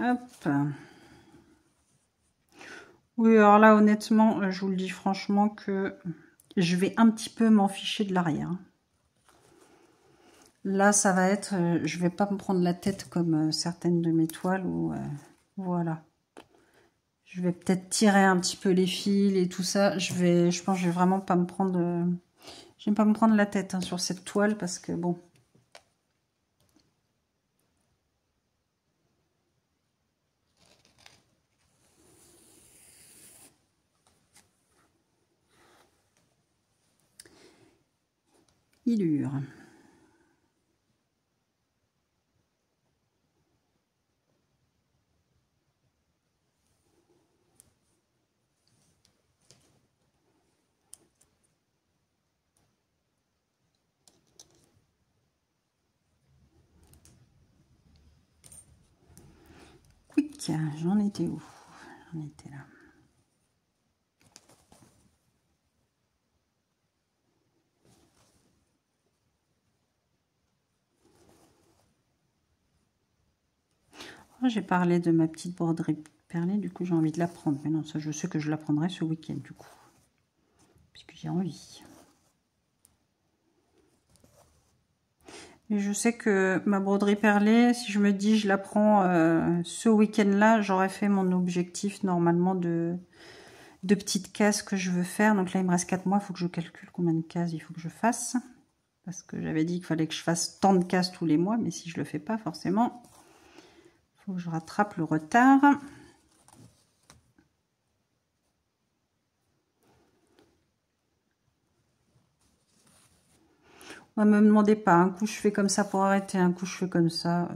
Hop. Oui, alors là, honnêtement, je vous le dis franchement que je vais un petit peu m'en ficher de l'arrière. Là, ça va être... je vais pas me prendre la tête comme certaines de mes toiles où... voilà. Je vais peut-être tirer un petit peu les fils et tout ça. Je pense que je vais vraiment pas me prendre... je vais pas me prendre la tête hein, sur cette toile parce que bon... Il hurle. Quick, j'en étais où? J'en étais là. Oh, j'ai parlé de ma petite broderie perlée, du coup j'ai envie de la prendre. Mais non, ça je sais que je la prendrai ce week-end du coup. Puisque j'ai envie. Et je sais que ma broderie perlée, si je me dis je la prends ce week-end-là, j'aurais fait mon objectif normalement de petites cases que je veux faire. Donc là, il me reste 4 mois, il faut que je calcule combien de cases il faut que je fasse. Parce que j'avais dit qu'il fallait que je fasse tant de cases tous les mois, mais si je le fais pas, forcément, il faut que je rattrape le retard. Ne me demandez pas, un coup je fais comme ça pour arrêter, un coup je fais comme ça.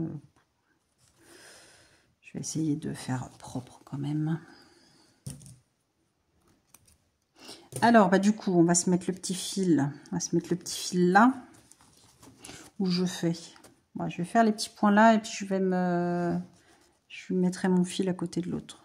Je vais essayer de faire propre quand même. Alors, bah du coup, on va se mettre le petit fil. On va se mettre le petit fil là, où je fais. Bon, je vais faire les petits points là, et puis je mettrai mon fil à côté de l'autre.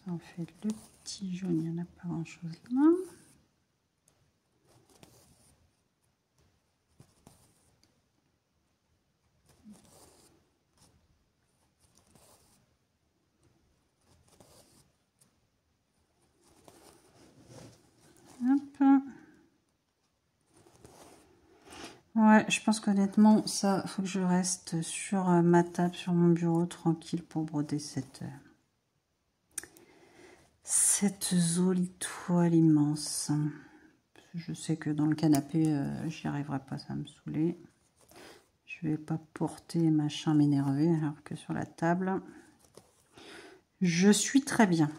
Ça en fait le petit jaune, il n'y en a pas grand chose là. Hop. Ouais, je pense qu'honnêtement, ça, faut que je reste sur ma table, sur mon bureau, tranquille pour broder cette jolie toile immense. Je sais que dans le canapé, j'y arriverai pas, ça va me saouler. Je vais pas porter machin m'énerver, alors que sur la table, je suis très bien.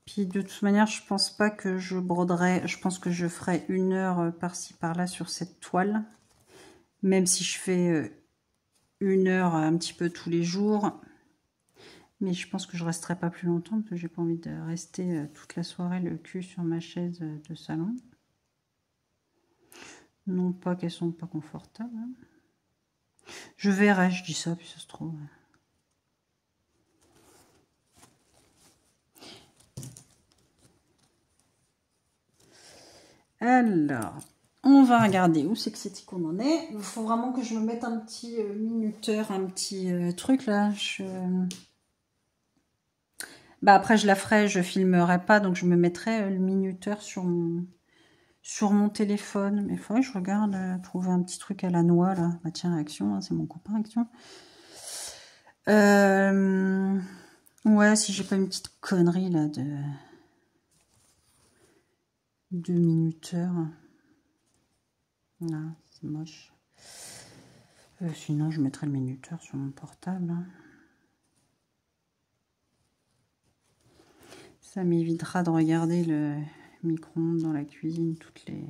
Puis de toute manière, je pense pas que je broderai, je pense que je ferai 1 heure par-ci par-là sur cette toile. Même si je fais 1 heure un petit peu tous les jours. Mais je pense que je resterai pas plus longtemps parce que j'ai pas envie de rester toute la soirée le cul sur ma chaise de salon. Non pas qu'elles sont pas confortables. Hein. Je verrai, je dis ça, puis ça se trouve. Alors, on va regarder où c'est que c'était qu'on en est. Il faut vraiment que je me mette un petit minuteur, un petit truc là. Bah après, je la ferai, je filmerai pas, donc je me mettrai le minuteur sur mon téléphone. Mais il faudrait que je regarde, trouver un petit truc à la noix là. Bah tiens, Action, hein, c'est mon copain Action. Ouais, si j'ai pas une petite connerie là de minuteur. Là, c'est moche. Sinon, je mettrai le minuteur sur mon portable. Hein. Ça m'évitera de regarder le micro-ondes dans la cuisine toutes les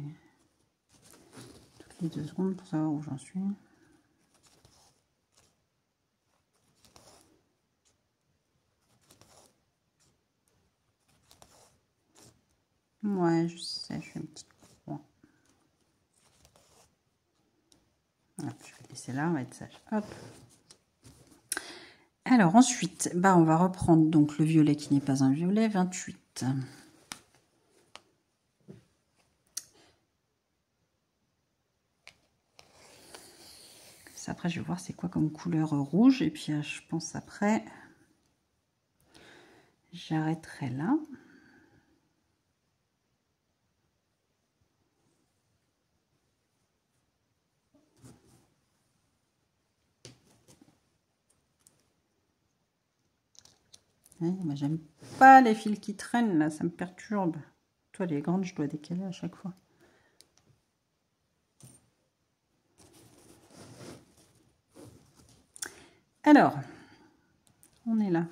2 secondes pour savoir où j'en suis. Ouais, je sais, je fais une petite croix. Hop, je vais laisser là, on va être sage. Hop. Alors ensuite, bah, on va reprendre donc le violet qui n'est pas un violet, 28. Après, je vais voir c'est quoi comme couleur rouge. Et puis, je pense après, j'arrêterai là. Ouais, j'aime pas les fils qui traînent, là, ça me perturbe. Toi, les grandes, je dois décaler à chaque fois. Alors, on est là.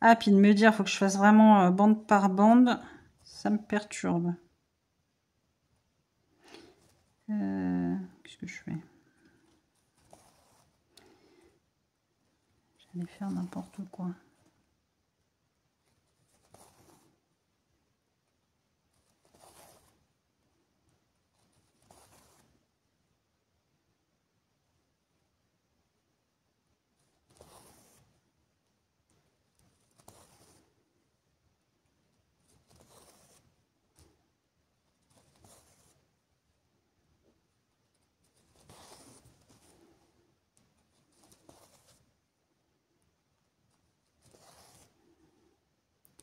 Ah, puis de me dire, il faut que je fasse vraiment bande par bande, ça me perturbe. Qu'est-ce que je fais? J'allais faire n'importe quoi.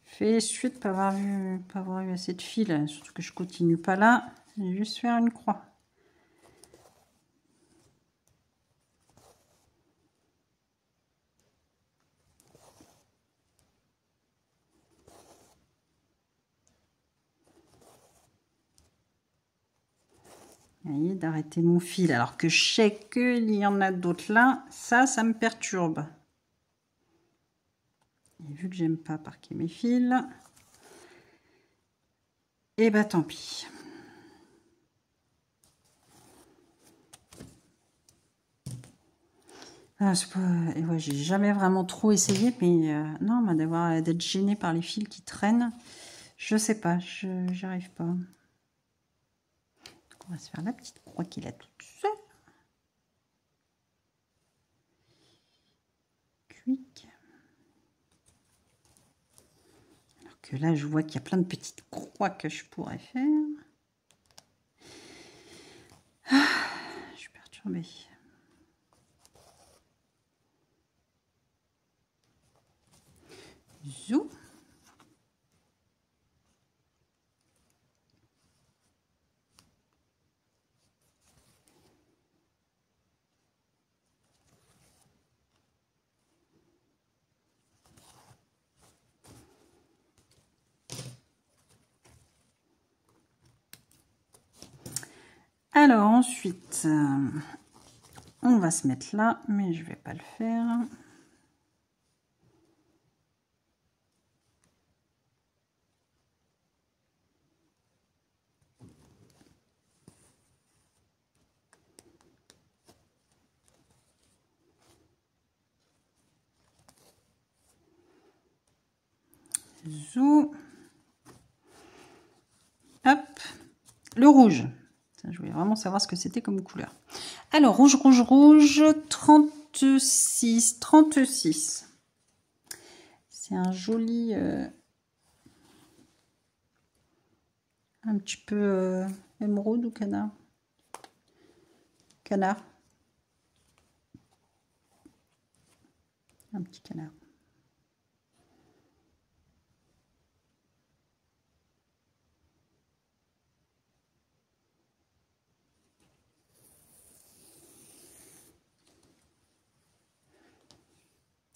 Fais suite, pas avoir eu assez de fil, surtout que je continue pas là. Je vais juste faire une croix. Voyez, d'arrêter mon fil, alors que je sais qu'il y en a d'autres là, ça me perturbe. Et vu que j'aime pas parquer mes fils, et bah tant pis. Ah, ouais, j'ai jamais vraiment trop essayé, mais non, d'être gênée par les fils qui traînent, je sais pas, j'y arrive pas. Donc on va se faire la petite croix qu'il a toute seule. Twig. Alors que là, je vois qu'il y a plein de petites croix que je pourrais faire. Ah, je suis perturbée. Zou. Alors ensuite, on va se mettre là, mais je vais pas le faire. Zou. Hop, le rouge. Ça, je voulais vraiment savoir ce que c'était comme couleur. Alors, rouge, rouge, rouge, 36, 36. C'est un joli... un petit peu émeraude ou canard. Canard. Un petit canard.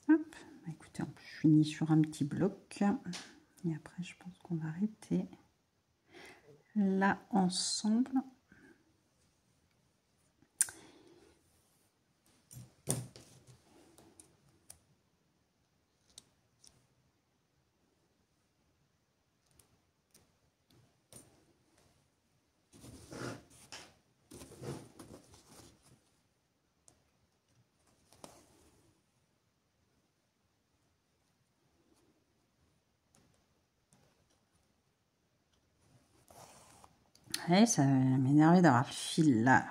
Hop. Écoutez, je finis sur un petit bloc. Et après, je pense qu'on va arrêter là ensemble. Et ça va m'énerver d'avoir le fil là.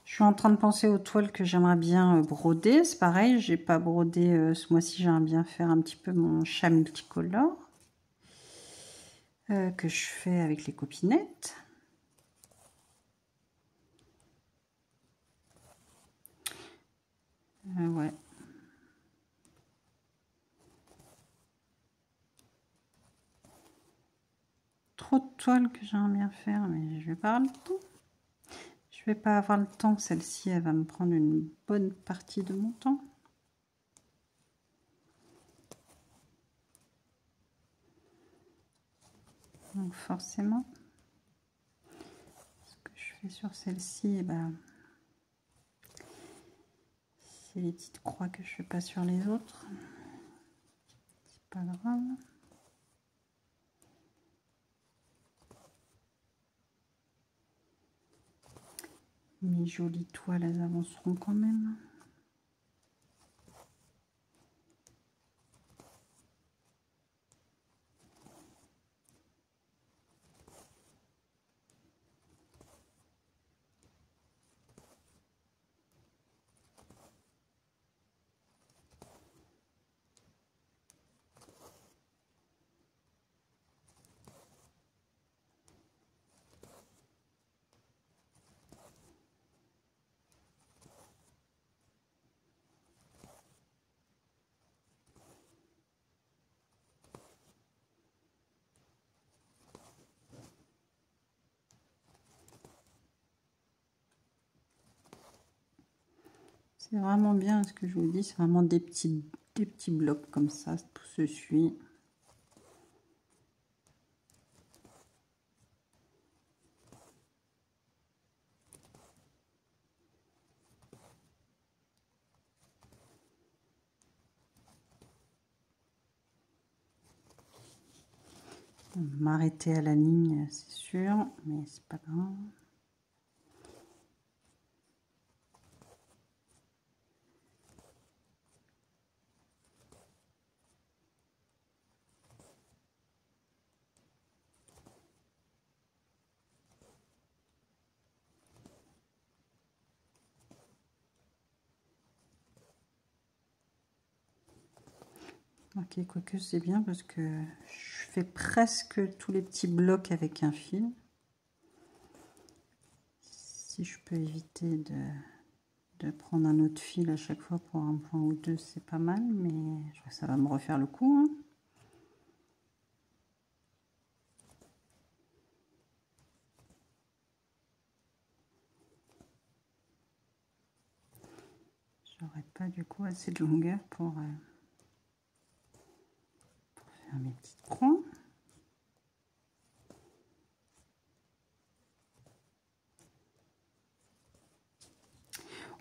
Je suis en train de penser aux toiles que j'aimerais bien broder. C'est pareil, j'ai pas brodé ce mois-ci. J'aimerais bien faire un petit peu mon chat multicolore que je fais avec les copinettes. Ouais. Trop de toiles que j'aimerais bien faire, mais je vais pas avoir le temps. Je vais pas avoir le temps. Celle-ci, elle va me prendre une bonne partie de mon temps. Donc forcément, ce que je fais sur celle-ci, eh ben, c'est les petites croix que je fais pas sur les autres. C'est pas grave. Mes jolies toiles, elles avanceront quand même. C'est vraiment bien ce que je vous dis, c'est vraiment des petits blocs comme ça, tout se suit. On va m'arrêter à la ligne, c'est sûr, mais c'est pas grave. Ok, quoique c'est bien parce que je fais presque tous les petits blocs avec un fil. Si je peux éviter de prendre un autre fil à chaque fois pour un point ou deux, c'est pas mal, mais je crois que ça va me refaire le coup. Hein. J'aurais pas du coup assez de longueur pour faire mes petites croix.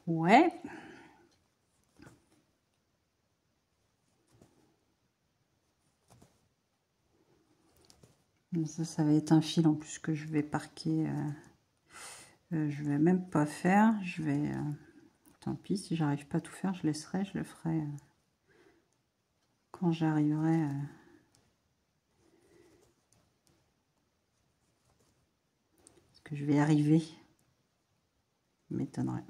Ouais. Ça va être un fil en plus que je vais parquer. Je vais même pas faire. Je vais. Tant pis, si j'arrive pas à tout faire, je laisserai. Je le ferai quand j'arriverai. Parce que je vais arriver. M'étonnerait.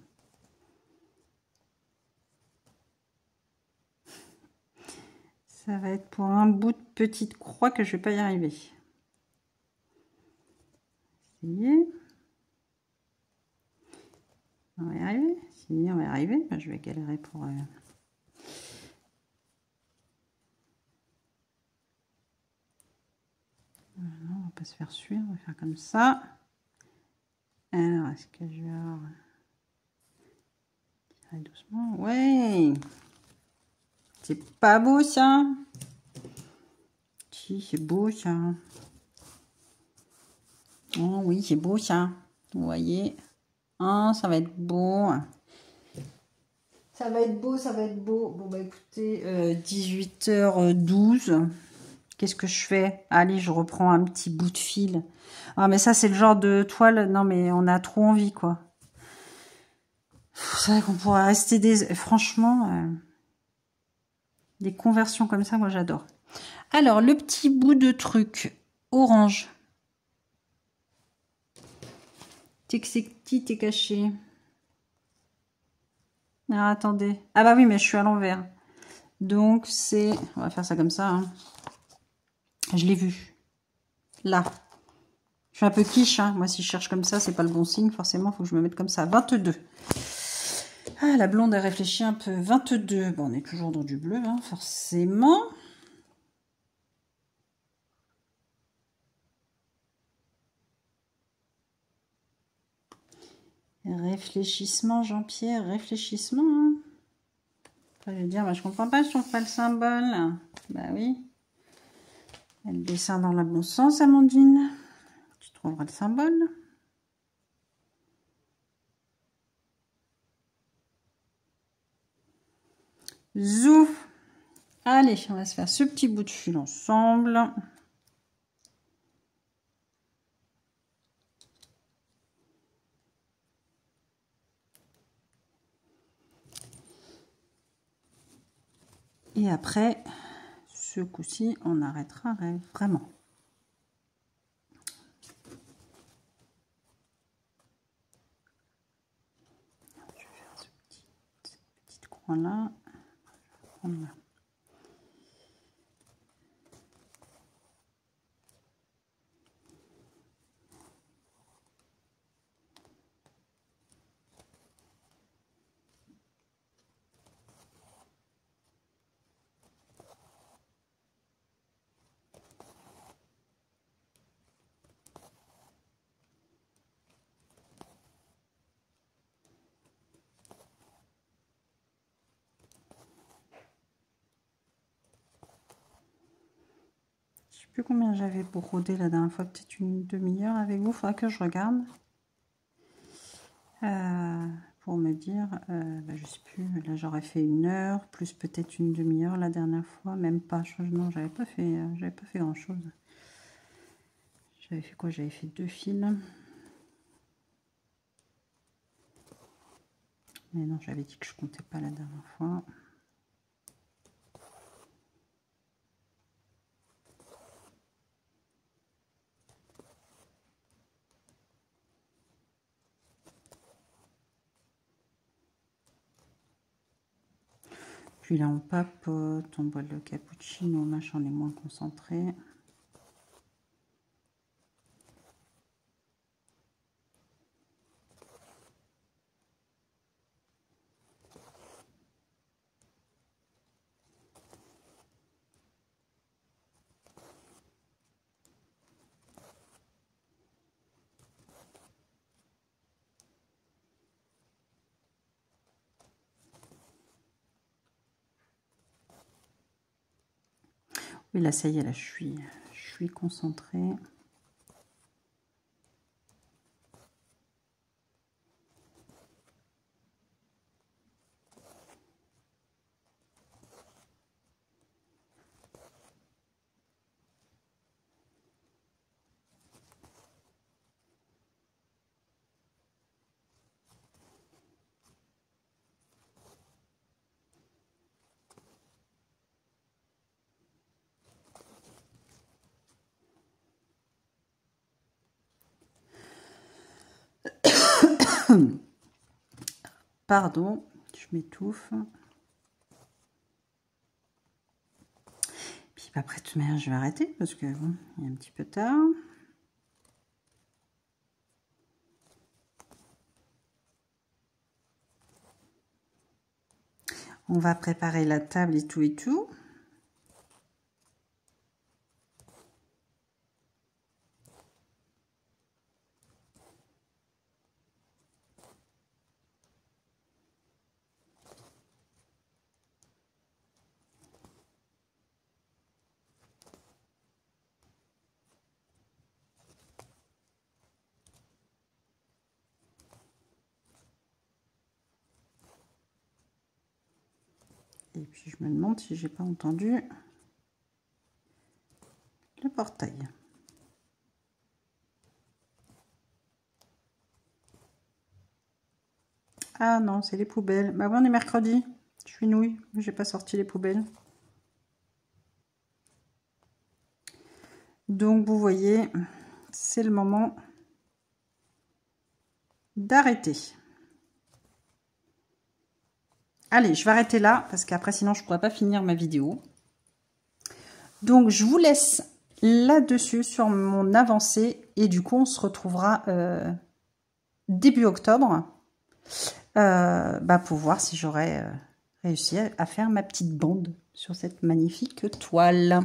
Ça va être pour un bout de petite croix que je vais pas y arriver. Essayez. On va y arriver. Si on va y arriver, ben, je vais galérer pour... Non, on va pas se faire suivre, on va faire comme ça. Alors, est-ce que je vais avoir... Tirer doucement. Ouais. C'est pas beau ça. Si, c'est beau ça. Oh oui, c'est beau ça. Vous voyez. Ah, ça va être beau. Ça va être beau, ça va être beau. Bon, bah écoutez, 18h12. Qu'est-ce que je fais? Allez, je reprends un petit bout de fil. Ah, mais ça, c'est le genre de toile. Non, mais on a trop envie, quoi. C'est vrai qu'on pourrait rester des... Franchement, des conversions comme ça, moi, j'adore. Alors, le petit bout de truc orange. C'est que c'est petit et caché. Ah, attendez. Ah bah oui, mais je suis à l'envers. Donc, c'est... On va faire ça comme ça. Hein. Je l'ai vu. Là. Je suis un peu quiche. Hein. Moi, si je cherche comme ça, c'est pas le bon signe. Forcément, il faut que je me mette comme ça. 22. Ah, la blonde a réfléchi un peu. 22. Bon, on est toujours dans du bleu, hein, forcément. Réfléchissement, Jean-Pierre. Réfléchissement. Hein. Je vais dire, bah, je comprends pas, je trouve pas le symbole. Bah oui. Elle descend dans le bon sens, Amandine. Tu trouveras le symbole. Zou. Allez, on va se faire ce petit bout de fil ensemble. Et après, ce coup-ci, on arrêtera vraiment. Je vais faire cette petite croix-là. Voilà. Je sais plus combien j'avais brodé la dernière fois, peut-être une demi-heure avec vous, il faudra que je regarde. Pour me dire, bah, je sais plus, là j'aurais fait 1 heure, plus peut-être une demi-heure la dernière fois, même pas, non, j'avais pas fait grand chose. J'avais fait quoi? J'avais fait 2 fils. Mais non, j'avais dit que je comptais pas la dernière fois. Puis là, on papote, on boit le cappuccino, machin, on est moins concentré. Oui, là, ça y est, là, je suis concentrée. Pardon, je m'étouffe. Puis après, de toute manière, je vais arrêter parce que bon, il est un petit peu tard. On va préparer la table et tout et tout. Et puis je me demande si j'ai pas entendu le portail. Ah non, c'est les poubelles. Bah oui, on est mercredi. Je suis nouille, j'ai pas sorti les poubelles. Donc vous voyez, c'est le moment d'arrêter. Allez, je vais arrêter là parce qu'après sinon je pourrais pas finir ma vidéo. Donc je vous laisse là-dessus sur mon avancée et du coup on se retrouvera début octobre pour voir si j'aurai réussi à faire ma petite bande sur cette magnifique toile.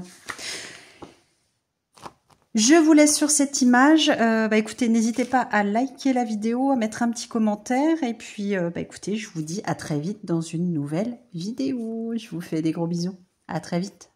Je vous laisse sur cette image. Écoutez, n'hésitez pas à liker la vidéo, à mettre un petit commentaire. Et puis, écoutez, je vous dis à très vite dans une nouvelle vidéo. Je vous fais des gros bisous. À très vite.